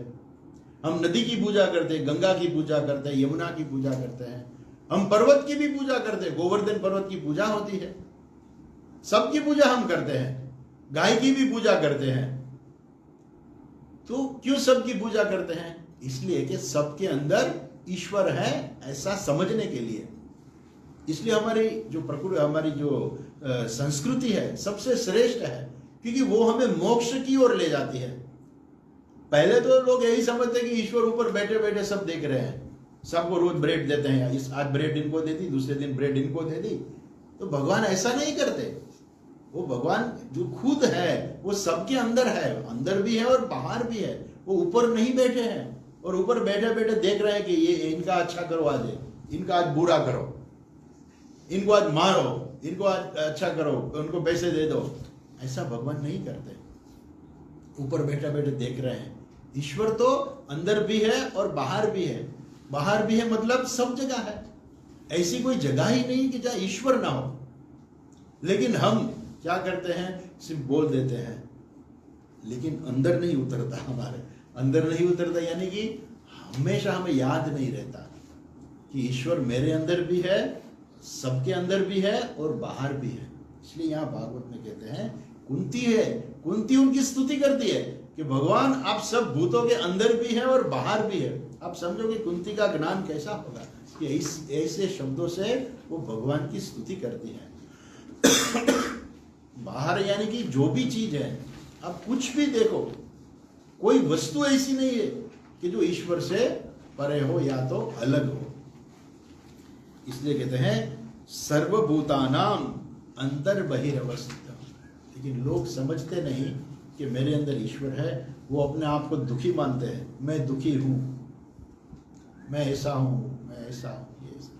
हम नदी की पूजा करते हैं, गंगा की पूजा करते हैं, यमुना की पूजा करते हैं। हम पर्वत की भी पूजा करते हैं, गोवर्धन पर्वत की पूजा होती है। सबकी पूजा हम करते हैं, गाय की भी पूजा करते हैं। तो क्यों सबकी पूजा करते हैं? इसलिए कि सबके अंदर ईश्वर है, ऐसा समझने के लिए। इसलिए हमारी जो प्रकृति, हमारी जो संस्कृति है, सबसे श्रेष्ठ है, क्योंकि वो हमें मोक्ष की ओर ले जाती है। पहले तो लोग यही समझते कि ईश्वर ऊपर बैठे बैठे सब देख रहे हैं, सबको रोज ब्रेड देते हैं, आज ब्रेड इनको दे दी, दूसरे दिन ब्रेड इनको दे दी। तो भगवान ऐसा नहीं करते। वो भगवान जो खुद है, वो सबके अंदर है, अंदर भी है और बाहर भी है। वो ऊपर नहीं बैठे हैं और ऊपर बैठे बैठे देख रहे हैं कि ये इनका अच्छा करो, आज इनका आज बुरा करो, इनको आज मारो, इनको आज अच्छा करो, उनको पैसे दे दो। ऐसा भगवान नहीं करते। ऊपर बैठे बैठे देख रहे हैं। ईश्वर तो अंदर भी है और बाहर भी है। बाहर भी है मतलब सब जगह है, ऐसी कोई जगह ही नहीं कि जहां ईश्वर ना हो। लेकिन हम क्या करते हैं? सिर्फ बोल देते हैं, लेकिन अंदर नहीं उतरता। हमारे अंदर नहीं उतरता, यानी कि हमेशा हमें याद नहीं रहता कि ईश्वर मेरे अंदर भी है, सबके अंदर भी है और बाहर भी है। इसलिए यहाँ भागवत में कहते हैं, कुंती है, कुंती उनकी स्तुति करती है कि भगवान आप सब भूतों के अंदर भी है और बाहर भी है। आप समझो कि कुंती का ज्ञान कैसा होगा कि ऐसे शब्दों से वो भगवान की स्तुति करती है। बाहर यानी कि जो भी चीज है, आप कुछ भी देखो, कोई वस्तु ऐसी नहीं है कि जो ईश्वर से परे हो या तो अलग हो। इसलिए कहते हैं सर्वभूतानाम अंतर बहिरवस्थित। लेकिन लोग समझते नहीं कि मेरे अंदर ईश्वर है। वो अपने आप को दुखी मानते हैं, मैं दुखी हूँ, मैं ऐसा हूँ, मैं ऐसा हूँ, ये ऐसा।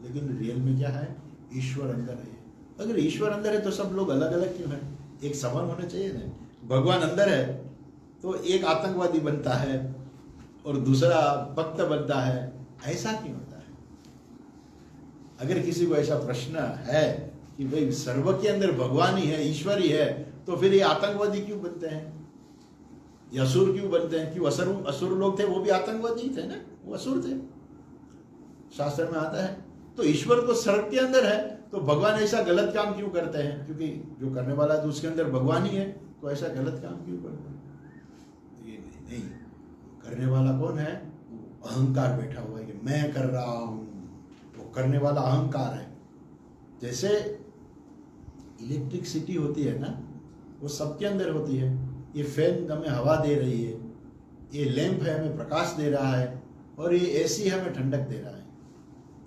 लेकिन रियल में क्या है? ईश्वर अंदर है। अगर ईश्वर अंदर है तो सब लोग अलग अलग क्यों हैं? एक समान होना चाहिए ना। भगवान अंदर है तो एक आतंकवादी बनता है और दूसरा भक्त बनता है, ऐसा क्यों होता है? अगर किसी को ऐसा प्रश्न है कि भाई सर्व के अंदर भगवान ही है, ईश्वर ही है, तो फिर ये आतंकवादी क्यों बनते हैं? ये असुर क्यों बनते हैं? क्यों असुर लोग थे, वो भी आतंकवादी थे ना, वो असुर थे, शास्त्र में आता है। तो ईश्वर तो सर्व के अंदर है, तो भगवान ऐसा गलत काम क्यों करते हैं? क्योंकि जो करने वाला है तो उसके अंदर भगवान ही है, तो ऐसा गलत काम क्यों करते हैं? ये नहीं, करने वाला कौन है? अहंकार बैठा हुआ है कि मैं कर रहा हूं। वो करने वाला अहंकार है। जैसे इलेक्ट्रिसिटी होती है ना, वो सबके अंदर होती है। ये फैन हमें हवा दे रही है, ये लैंप है हमें प्रकाश दे रहा है, और ये एसी हमें ठंडक दे रहा है।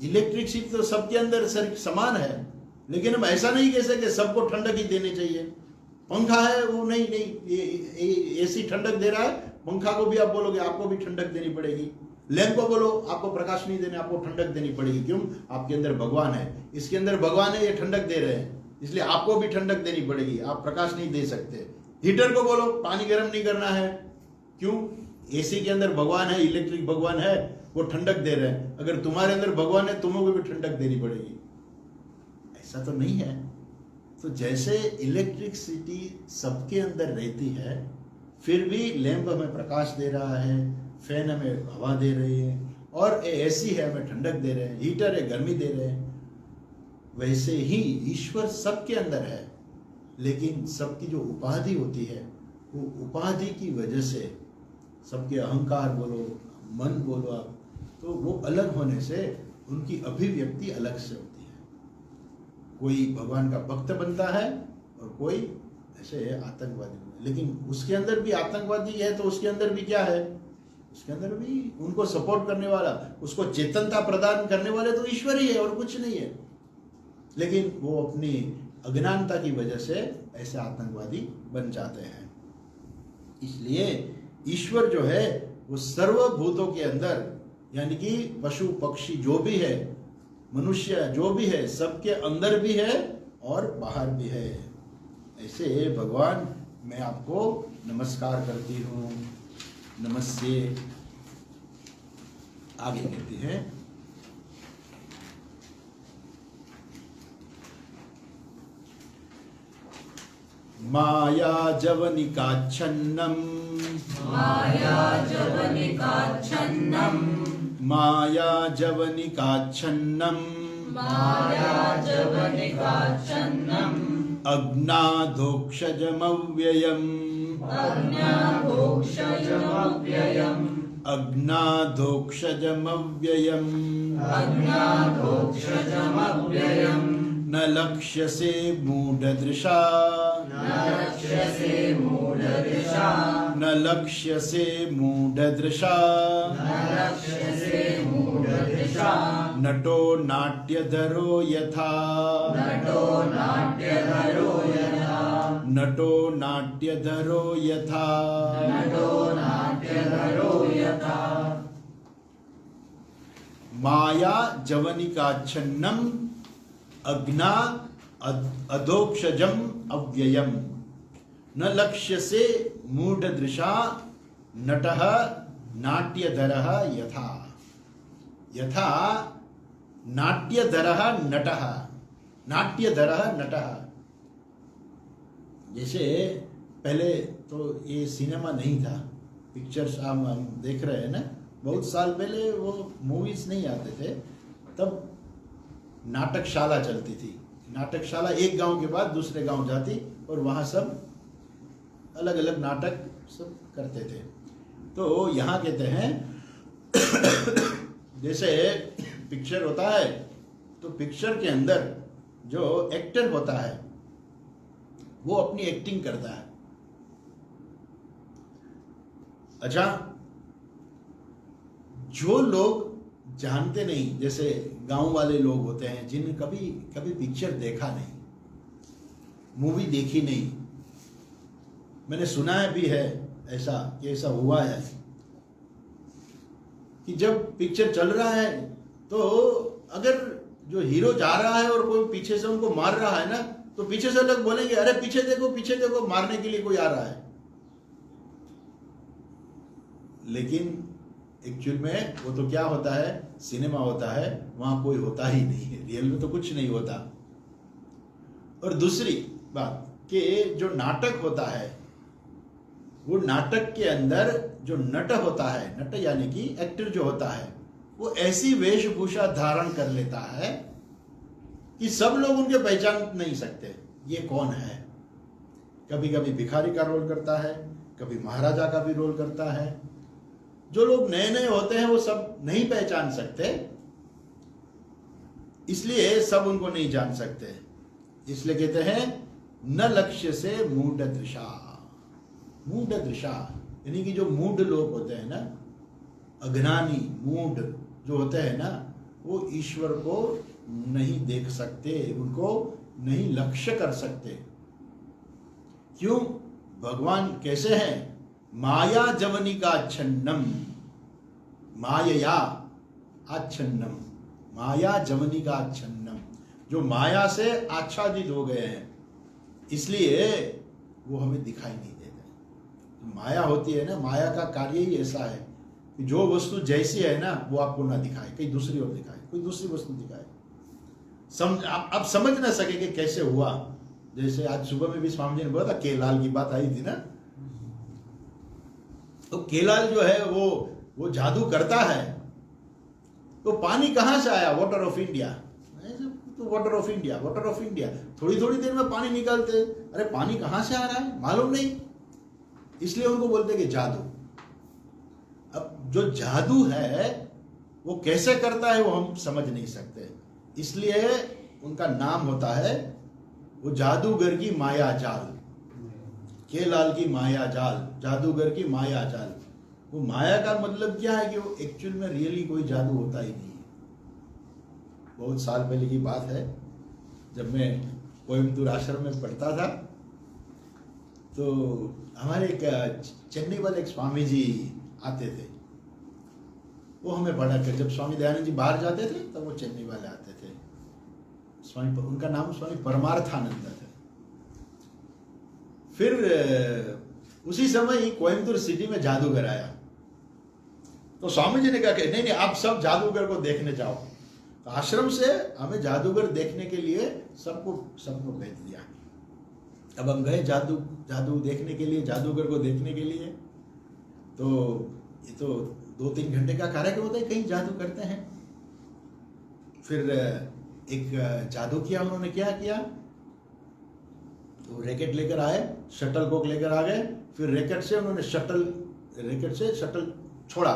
इलेक्ट्रिसिटी तो सबके अंदर समान है, लेकिन हम ऐसा नहीं कह सकते सबको ठंडक ही देनी चाहिए। पंखा है वो नहीं, ये एसी ठंडक दे रहा है, पंखा को भी आप बोलोगे आपको भी ठंडक देनी पड़ेगी। लैंप को बोलो आपको प्रकाश नहीं देने, आपको ठंडक देनी पड़ेगी। क्यों? आपके अंदर भगवान है, इसके अंदर भगवान है, ये ठंडक दे रहे हैं, इसलिए आपको भी ठंडक देनी पड़ेगी। आप प्रकाश नहीं दे सकते। हीटर को बोलो पानी गर्म नहीं करना है, क्यों? एसी के अंदर भगवान है, इलेक्ट्रिक भगवान है, वो ठंडक दे रहे हैं। अगर तुम्हारे अंदर भगवान है, तुम्हें भी ठंडक देनी पड़ेगी। ऐसा तो नहीं है। तो जैसे इलेक्ट्रिसिटी सबके अंदर रहती है, फिर भी लैंप हमें प्रकाश दे रहा है, फैन हमें हवा दे रही है, और एसी है हमें ठंडक दे रहे हैं, हीटर है गर्मी दे रहे हैं। वैसे ही ईश्वर सबके अंदर है, लेकिन सबकी जो उपाधि होती है, वो उपाधि की वजह से सबके अहंकार बोलो, मन बोलो आप, तो वो अलग होने से उनकी अभिव्यक्ति अलग से होती है। कोई भगवान का भक्त बनता है और कोई ऐसे आतंकवादी। लेकिन उसके अंदर भी आतंकवादी है तो उसके अंदर भी क्या है? उसके अंदर भी उनको सपोर्ट करने वाला, उसको चेतनता प्रदान करने वाले तो ईश्वर ही है और कुछ नहीं है। लेकिन वो अपनी अज्ञानता की वजह से ऐसे आतंकवादी बन जाते हैं। इसलिए ईश्वर जो है वो सर्वभूतों के अंदर, यानी कि पशु पक्षी जो भी है, मनुष्य जो भी है, सबके अंदर भी है और बाहर भी है। ऐसे भगवान मैं आपको नमस्कार करती हूँ। नमस्ते। आगे कहती है माया जवनिकाच्छन्नम, माया जवनिकाच्छन्नम, माया जवनिकाच्छन्नम, माया जवनिकाच्छन्नम, अज्ञाधोक्षजमव्ययम्, अज्ञाधोक्षजमव्ययम्, अज्ञाधोक्षजमव्ययम्, अज्ञाधोक्षजमव्ययम्, न लक्ष्यसे मूढदृशा, न लक्ष्यसे मूढदृशा, न लक्ष्यसे मूढदृशा, न लक्ष्यसे मूढदृशा, नटो नाट्यधरो यथा, नटो नाट्यधरो यथा, नटो नाट्यधरो यथा। नटो नाट्यधरो यथा। माया जवनिकाच्छन्नम अज्ञा अधोक्षजम अव्ययम, न लक्ष्यसे मूढदृशा, नटः नाट्यधरः यथा। यथा नाट्यधरः नटः, नाट्यधरः नटः। जैसे पहले तो ये सिनेमा नहीं था, पिक्चर्स हम देख रहे हैं ना, बहुत साल पहले वो मूवीज नहीं आते थे, तब नाटकशाला चलती थी। नाटकशाला एक गांव के बाद दूसरे गांव जाती और वहाँ सब अलग अलग नाटक सब करते थे। तो यहाँ कहते हैं जैसे पिक्चर होता है, तो पिक्चर के अंदर जो एक्टर होता है वो अपनी एक्टिंग करता है। अच्छा, जो लोग जानते नहीं, जैसे गांव वाले लोग होते हैं जिन्हें कभी कभी पिक्चर देखा नहीं, मूवी देखी नहीं, मैंने सुना है भी है ऐसा कि ऐसा हुआ है कि जब पिक्चर चल रहा है तो अगर जो हीरो जा रहा है और कोई पीछे से उनको मार रहा है ना, तो पीछे से लोग बोलेंगे अरे पीछे देखो मारने के लिए कोई आ रहा है। लेकिन एक्चुअल में वो तो क्या होता है, सिनेमा होता है, वहां कोई होता ही नहीं है, रियल में तो कुछ नहीं होता। और दूसरी बात कि जो नाटक होता है, वो नाटक के अंदर जो नट होता है, नट यानी कि एक्टर जो होता है, वो ऐसी वेशभूषा धारण कर लेता है कि सब लोग उनके पहचान नहीं सकते ये कौन है। कभी कभी भिखारी का रोल करता है, कभी महाराजा का भी रोल करता है। जो लोग नए नए होते हैं वो सब नहीं पहचान सकते, इसलिए सब उनको नहीं जान सकते। इसलिए कहते हैं न लक्ष्य से मूढ़ दृशा। मूढ़ दृशा यानी कि जो मूढ़ लोग होते हैं ना, अज्ञानी मूढ़ जो होते हैं ना, वो ईश्वर को नहीं देख सकते, उनको नहीं लक्ष्य कर सकते। क्यों? भगवान कैसे हैं? माया जवनिका आच्छन्नम, मायया आच्छन्नम, माया जवनिका आच्छन्नम, जो माया से आच्छादित हो गए हैं, इसलिए वो हमें दिखाई नहीं देते। माया होती है ना, माया का कार्य ही ऐसा है कि जो वस्तु जैसी है ना वो आपको ना दिखाए, कहीं दूसरी ओर दिखाए, कोई दूसरी वस्तु दिखाए। आप समझ ना सके कि कैसे हुआ। जैसे आज सुबह में भी स्वामी जी ने बोला था, केलाल की बात आई थी ना, तो केलाल जो है वो जादू करता है, तो पानी कहां से आया? Water of India. तो water of India, water of India, थोड़ी थोड़ी देर में पानी निकालते, अरे पानी कहां से आ रहा है मालूम नहीं, इसलिए उनको बोलते कि जादू। अब जो जादू है वो कैसे करता है वो हम समझ नहीं सकते, इसलिए उनका नाम होता है वो जादूगर की माया जाल, केलाल की माया जाल, जादूगर की माया जाल। वो माया का मतलब क्या है कि वो एक्चुअल में रियली कोई जादू होता ही नहीं है। बहुत साल पहले की बात है, जब मैं कोयम्बतूर आश्रम में पढ़ता था, तो हमारे एक चेन्नई वाले एक स्वामी जी आते थे, वो हमें पढ़ा कर, जब स्वामी दयानंद जी बाहर जाते थे तब वो चेन्नई वाले आते थे। स्वामी, उनका नाम स्वामी परमार्थानंद थे। फिर उसी समय ही कोयम्बतूर सिटी में जादूगर आया, तो स्वामी जी ने कहा कि नहीं नहीं आप सब जादूगर को देखने जाओ। तो आश्रम से हमें जादूगर देखने के लिए सबको भेज दिया। अब हम गए जादू देखने के लिए, जादूगर को देखने के लिए। तो ये तो 2-3 घंटे का कार्यक्रम होता है, कहीं जादू करते हैं। फिर एक जादू किया उन्होंने, क्या किया, तो रैकेट लेकर आए, शटल कॉक लेकर आ गए, फिर रैकेट से उन्होंने शटल छोड़ा,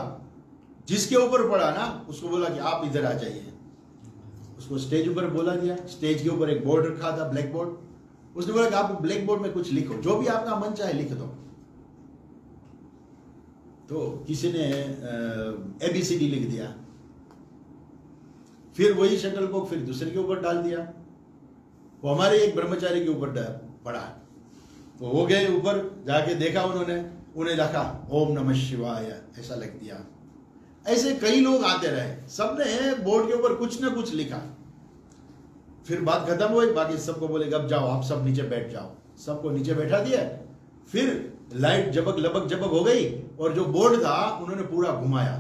जिसके ऊपर पड़ा ना उसको बोला कि आप इधर आ जाइए। उसको स्टेज ऊपर बोला दिया, स्टेज के ऊपर एक बोर्ड रखा था, ब्लैक बोर्ड। उसने बोला कि आप ब्लैक बोर्ड में कुछ लिखो, जो भी आपका मन चाहे लिख दो। तो किसी ने ABCD लिख दिया, फिर वही शटल को फिर दूसरे के ऊपर डाल दिया, वो हमारे एक ब्रह्मचारी के ऊपर पड़ा। तो वो गए ऊपर, जाके देखा उन्हें देखा ओम नमः शिवाय ऐसा लिख दिया। ऐसे कई लोग आते रहे, सबने बोर्ड के ऊपर कुछ ना कुछ लिखा। फिर बात खत्म हुई, बाकी सबको बोले अब जाओ आप सब नीचे बैठ जाओ। सबको नीचे बैठा दिया। फिर लाइट जबक लबक जबक हो गई और जो बोर्ड था उन्होंने पूरा घुमाया,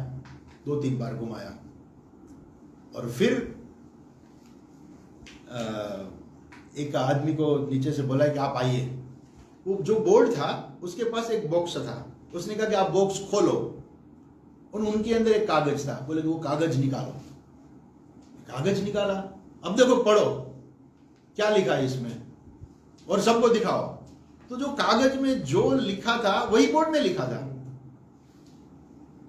2-3 बार घुमाया। और फिर एक आदमी को नीचे से बोला कि आप आइए। वो जो बोर्ड था उसके पास एक बॉक्स था, उसने कहा कि आप बॉक्स खोलो। उनके अंदर एक कागज था, बोले कि वो कागज निकालो। कागज निकाला, अब देखो पढ़ो क्या लिखा है इसमें और सबको दिखाओ। तो जो कागज में जो लिखा था वही बोर्ड में लिखा था।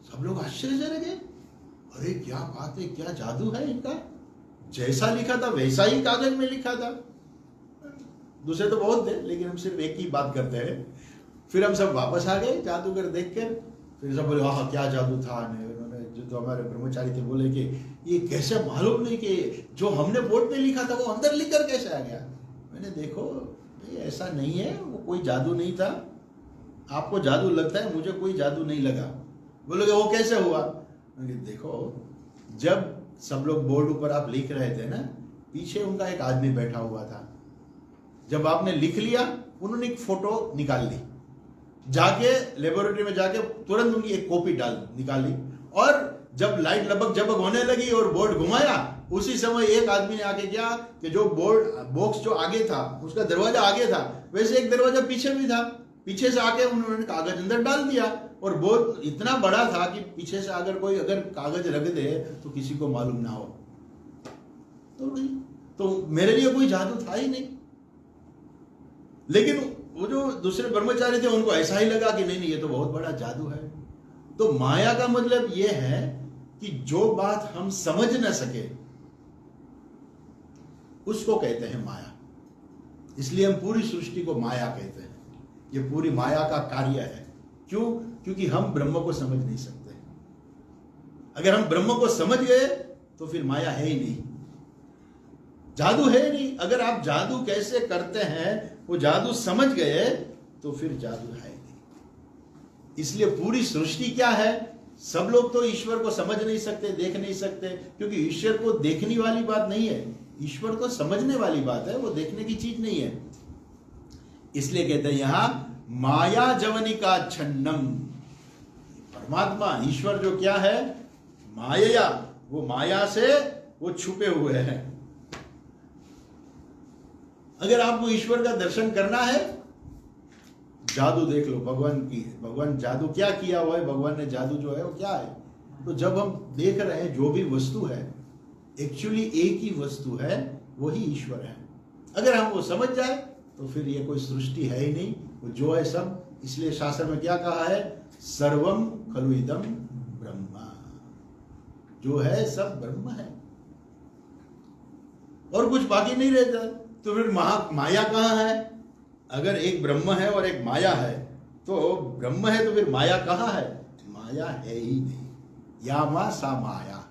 सब लोग आश्चर्य से रह गए, अरे क्या बात है, क्या जादू है इनका, जैसा लिखा था वैसा ही कागज में लिखा था। दूसरे तो बहुत थे, लेकिन हम सिर्फ एक ही बात करते हैं। फिर हम सब वापस आ गए जादूगर देखकर। फिर सब बोले आह क्या जादू था। उन्होंने जो जो हमारे ब्रह्मचारी थे बोले कि ये कैसे मालूम नहीं कि जो हमने बोर्ड पे लिखा था वो अंदर लिखकर कैसे आ गया। मैंने देखो भाई ऐसा नहीं है, वो कोई जादू नहीं था। आपको जादू लगता है, मुझे कोई जादू नहीं लगा। बोलोगे वो कैसे हुआ। देखो जब सब लोग बोर्ड ऊपर आप लिख रहे थे ना, पीछे उनका एक आदमी बैठा हुआ था। जब आपने लिख लिया उन्होंने एक फोटो निकाल ली, जाके लेबोरेटरी में जाके तुरंत उनकी एक कॉपी निकाली, और जब लाइट लगभग जबक होने लगी और बोर्ड घुमाया, उसी समय एक आदमी ने आके क्या कि जो बोर्ड बॉक्स जो आगे था उसका दरवाजा आगे था, वैसे एक दरवाजा पीछे भी था, पीछे से आके उन्होंने कागज अंदर डाल दिया। और बोर्ड इतना बड़ा था कि पीछे से अगर कोई कागज रख दे तो किसी को मालूम ना हो। तो मेरे लिए कोई जादू था ही नहीं। लेकिन वो जो दूसरे ब्रह्मचारी थे उनको ऐसा ही लगा कि नहीं ये तो बहुत बड़ा जादू है। तो माया का मतलब ये है कि जो बात हम समझ न सके उसको कहते हैं माया। इसलिए हम पूरी सृष्टि को माया कहते हैं। ये पूरी माया का कार्य है। क्यों? क्योंकि हम ब्रह्म को समझ नहीं सकते। अगर हम ब्रह्म को समझ गए तो फिर माया है ही नहीं, जादू है नहीं। अगर आप जादू कैसे करते हैं वो जादू समझ गए तो फिर जादू है नहीं। इसलिए पूरी सृष्टि क्या है, सब लोग तो ईश्वर को समझ नहीं सकते, देख नहीं सकते, क्योंकि ईश्वर को देखने वाली बात नहीं है, ईश्वर को समझने वाली बात है, वो देखने की चीज नहीं है। इसलिए कहते हैं यहां माया जवनिका छन्नम। परमात्मा ईश्वर जो क्या है, माया, वो माया से वो छुपे हुए हैं। अगर आपको ईश्वर का दर्शन करना है, जादू देख लो भगवान जादू क्या किया हुआ है। भगवान ने जादू जो है वो क्या है। तो जब हम देख रहे हैं जो भी वस्तु है एक्चुअली एक ही वस्तु है, वही ईश्वर है। अगर हम वो समझ जाए तो फिर ये कोई सृष्टि है ही नहीं, वो जो है सब। इसलिए शास्त्र में क्या कहा है, सर्वम खलु इदम ब्रह्मा, जो है सब ब्रह्म है और कुछ बाकी नहीं रहता। तो फिर माया कहाँ है? अगर एक ब्रह्म है और एक माया है, तो ब्रह्म है तो फिर माया कहाँ है? माया है ही नहीं। या मा सा माया,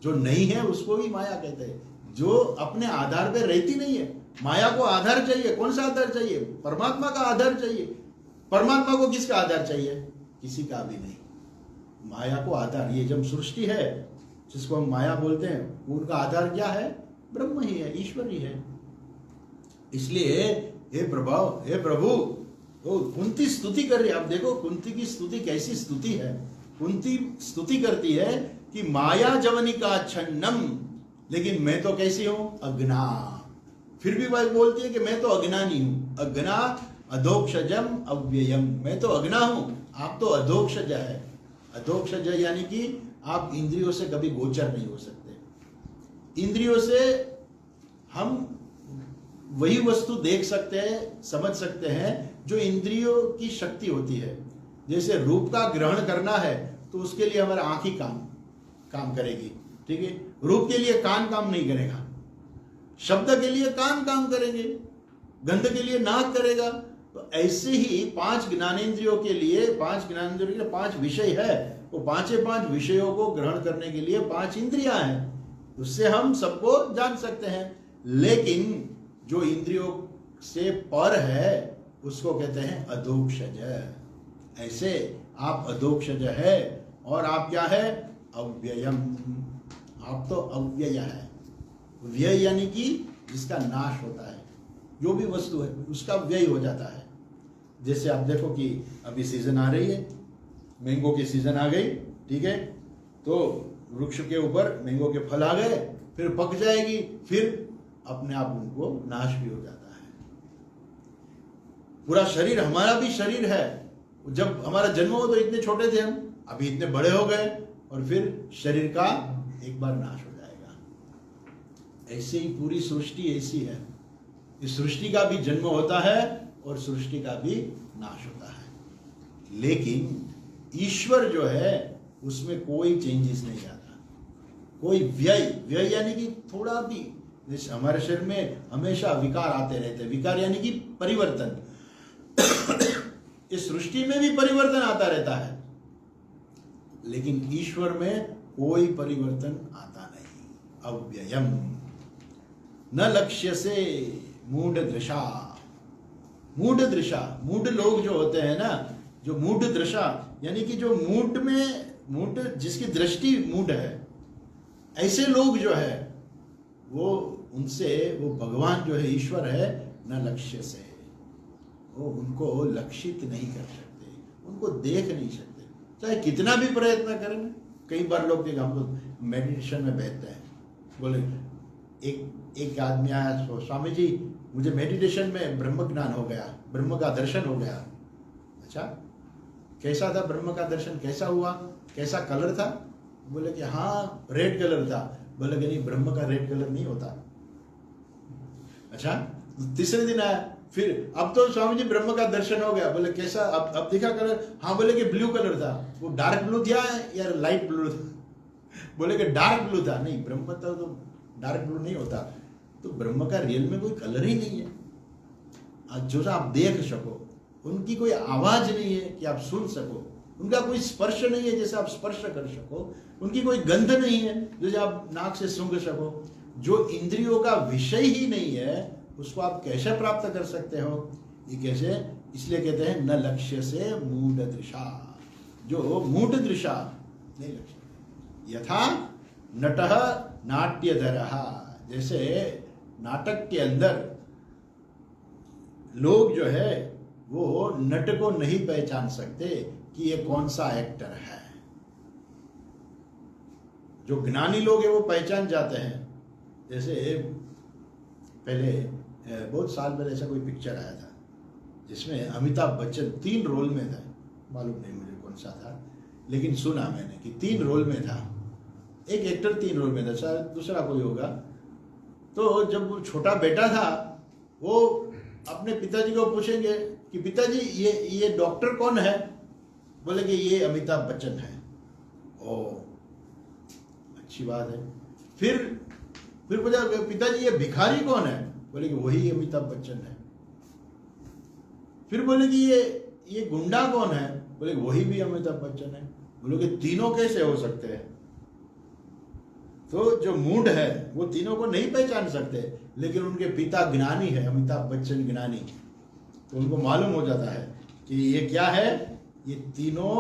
जो नहीं है उसको भी माया कहते हैं, जो अपने आधार पे रहती नहीं है। माया को आधार चाहिए। कौन सा आधार चाहिए? परमात्मा का आधार चाहिए। परमात्मा को किसका आधार चाहिए? किसी का भी नहीं। माया को आधार, ये जब सृष्टि है जिसको हम माया बोलते हैं, उनका आधार क्या है? ब्रह्म ही है, ईश्वर ही है। इसलिए हे प्रभु, वो कुंती स्तुति कर रही है। आप देखो कुंती की स्तुति कैसी स्तुति है। कुंती स्तुति करती है कि माया जवनिका छन्नम, लेकिन मैं तो कैसी हूं? अज्ञा। फिर भी वह बोलती है कि मैं तो अज्ञानी हूं। अज्ञा अधोक्षजम अव्ययम, मैं तो अज्ञा हूं, आप तो अधोक्षज है। अधोक्षज यानी कि आप इंद्रियों से कभी गोचर नहीं हो सकते। इंद्रियों से हम वही वस्तु देख सकते हैं, समझ सकते हैं जो इंद्रियों की शक्ति होती है। जैसे रूप का ग्रहण करना है तो उसके लिए हमारा आंख ही काम करेगी, ठीक है। रूप के लिए कान काम नहीं करेगा, शब्द के लिए कान काम करेंगे, गंध के लिए नाक करेगा। तो ऐसे ही पांच ज्ञानेंद्रियों के लिए पांच विषय है। वो पांच विषयों को ग्रहण करने के लिए पांच इंद्रियां हैं, उससे हम सबको जान सकते हैं। लेकिन जो इंद्रियों से पर है उसको कहते हैं अधोक्षज। ऐसे आप अधोक्षज है और आप क्या है? अव्ययम। आप तो अव्यय है। व्यय यानी कि जिसका नाश होता है, जो भी वस्तु है उसका व्यय हो जाता है। जैसे आप देखो कि अभी सीजन आ रही है, मैंगो की सीजन आ गई, ठीक है। तो वृक्ष के ऊपर मैंगो के फल आ गए, फिर पक जाएगी, फिर अपने आप उनको नाश भी हो जाता है। पूरा शरीर, हमारा भी शरीर है, जब हमारा जन्म हो तो इतने छोटे थे हम, अभी इतने बड़े हो गए और फिर शरीर का एक बार नाश हो जाएगा। ऐसे ही पूरी सृष्टि ऐसी है। इस सृष्टि का भी जन्म होता है और सृष्टि का भी नाश होता है। लेकिन ईश्वर जो है उसमें कोई चेंजेस नहीं आता, कोई व्यय यानी कि थोड़ा भी। हमारे शरीर में हमेशा विकार आते रहते हैं। विकार यानी कि परिवर्तन। इस सृष्टि में भी परिवर्तन आता रहता है, लेकिन ईश्वर में कोई परिवर्तन आता नहीं। अव्ययम न लक्ष्य से मूढ़ दृशा। मूढ़ दृशा, मूढ़ लोग जो होते हैं ना, जो मूढ़ दृशा यानी कि जो मूढ़ जिसकी दृष्टि मूढ़ है, ऐसे लोग जो है वो उनसे वो भगवान जो है ईश्वर है न लक्ष्य से, वो उनको लक्षित नहीं कर सकते, उनको देख नहीं सकते, चाहे कितना भी प्रयत्न करें। कई बार लोग देख, हम लोग मेडिटेशन में बैठते हैं, बोले एक आदमी आया, स्वामी जी मुझे मेडिटेशन में ब्रह्म ज्ञान हो गया, ब्रह्म का दर्शन हो गया। अच्छा, कैसा था ब्रह्म का दर्शन, कैसा हुआ, कैसा कलर था? बोले कि हाँ रेड कलर था। बोले कि नहीं, ब्रह्म का रेड कलर नहीं होता। अच्छा, तीसरे दिन आया, फिर अब तो स्वामी जी ब्रह्म का दर्शन हो गया। बोले कैसा, अब दिखा कलर? हाँ। बोले कि ब्लू कलर था। वो डार्क ब्लू था या लाइट ब्लू था? बोले कि डार्क ब्लू था। नहीं, ब्रह्म तो डार्क ब्लू नहीं होता। तो ब्रह्म का रियल में कोई कलर ही नहीं है जो आप देख सको, उनकी कोई आवाज नहीं है कि आप सुन सको, उनका कोई स्पर्श नहीं है जैसे आप स्पर्श कर सको, उनकी कोई गंध नहीं है जैसे आप नाक से सूंघ सको। जो इंद्रियों का विषय ही नहीं है उसको आप कैसे प्राप्त कर सकते हो? ये कैसे? इसलिए कहते हैं न लक्ष्य से मूढ़ दृशा, जो मूढ़ दृशा नहीं लक्ष्य। यथा नटः नाट्यधरः, जैसे नाटक के अंदर लोग जो है वो नट को नहीं पहचान सकते कि ये कौन सा एक्टर है। जो ज्ञानी लोग हैं वो पहचान जाते हैं। जैसे पहले बहुत साल पहले ऐसा कोई पिक्चर आया था जिसमें अमिताभ बच्चन 3 रोल में था, मालूम नहीं मुझे कौन सा था, लेकिन सुना मैंने कि 3 रोल में था। एक एक्टर 3 रोल में था, शायद दूसरा कोई होगा। तो जब वो छोटा बेटा था वो अपने पिताजी को पूछेंगे कि पिताजी ये डॉक्टर कौन है? बोले कि ये अमिताभ बच्चन है। ओ, अच्छी बात है। फिर पूछा पिताजी ये भिखारी कौन है? बोले कि वही अमिताभ बच्चन है। फिर बोले कि ये गुंडा कौन है? बोले वही भी अमिताभ बच्चन है। बोले कि तीनों कैसे हो सकते हैं? तो जो मूड है वो तीनों को नहीं पहचान सकते, लेकिन उनके पिता ज्ञानी है, अमिताभ बच्चन ज्ञानी, तो उनको मालूम हो जाता है कि ये क्या है, ये तीनों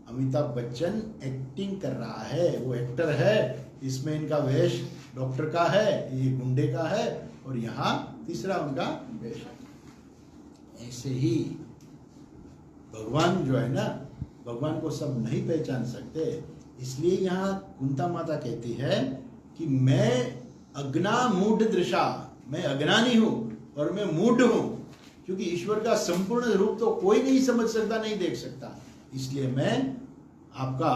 अमिताभ बच्चन एक्टिंग कर रहा है, वो एक्टर है। इसमें इनका वेश डॉक्टर का है, ये गुंडे का है, और यहाँ तीसरा उनका वेश है। ऐसे ही भगवान जो है ना, भगवान को सब नहीं पहचान सकते। इसलिए यहाँ कुंता माता कहती है कि मैं अज्ञा मूढ़ दृशा, मैं अज्ञानी हूं और मैं मूढ़ हूं, क्योंकि ईश्वर का संपूर्ण रूप तो कोई नहीं समझ सकता, नहीं देख सकता। इसलिए मैं आपका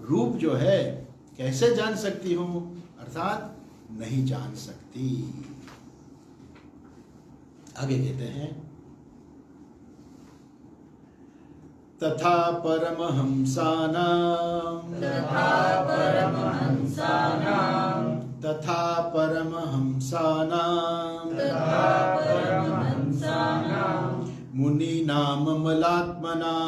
रूप जो है कैसे जान सकती हूं? अर्थात नहीं जान सकती। आगे कहते हैं तथा परमहंसानां मुनीनां मलात्मनां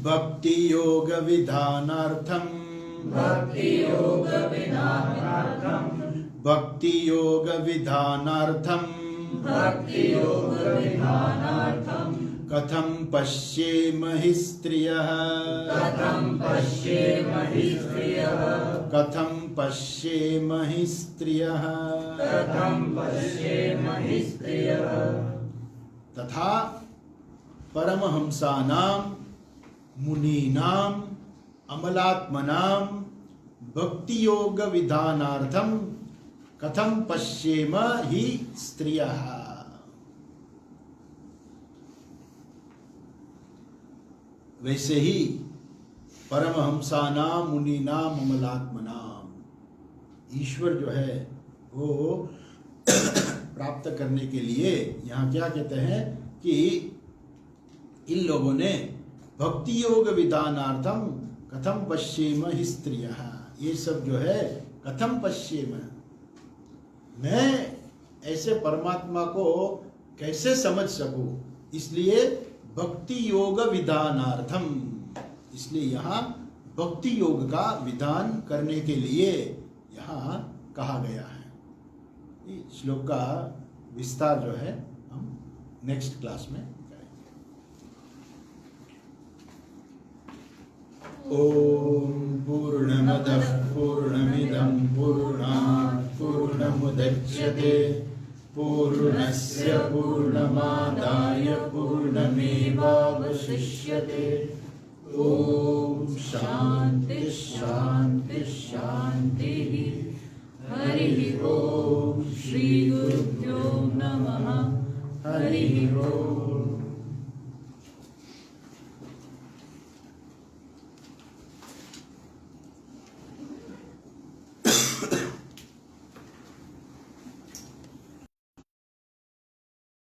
भक्ति योग विधानार्थं कथं पश्येम हि स्त्रियः तथा परमहंसानां मुनीनां अमलात्मनां भक्ति योग विधानार्थं कथं पश्येम हि स्त्रियः। वैसे ही परमहंसानां मुनीनां अमलात्मनां, ईश्वर जो है वो प्राप्त करने के लिए यहाँ क्या कहते हैं कि इन लोगों ने भक्ति योग विधानार्थम कथम पश्येम हि स्त्रियः, ये सब जो है कथम पश्येम, मैं ऐसे परमात्मा को कैसे समझ सकूं, इसलिए भक्ति योग विधानार्थम, इसलिए यहाँ भक्ति योग का विधान करने के लिए यहाँ कहा गया है। इस श्लोक का विस्तार जो है हम नेक्स्ट क्लास में करेंगे। ओम पूर्णमदः पूर्णमिदं पूर्णात् पूर्णमुदच्यते पूर्णस्य पूर्णमादाय पूर्णमेवावशिष्यते। ओम शांति शांति शांति। हरि ओम। श्री गुरुभ्यो नमः। हरि ओम।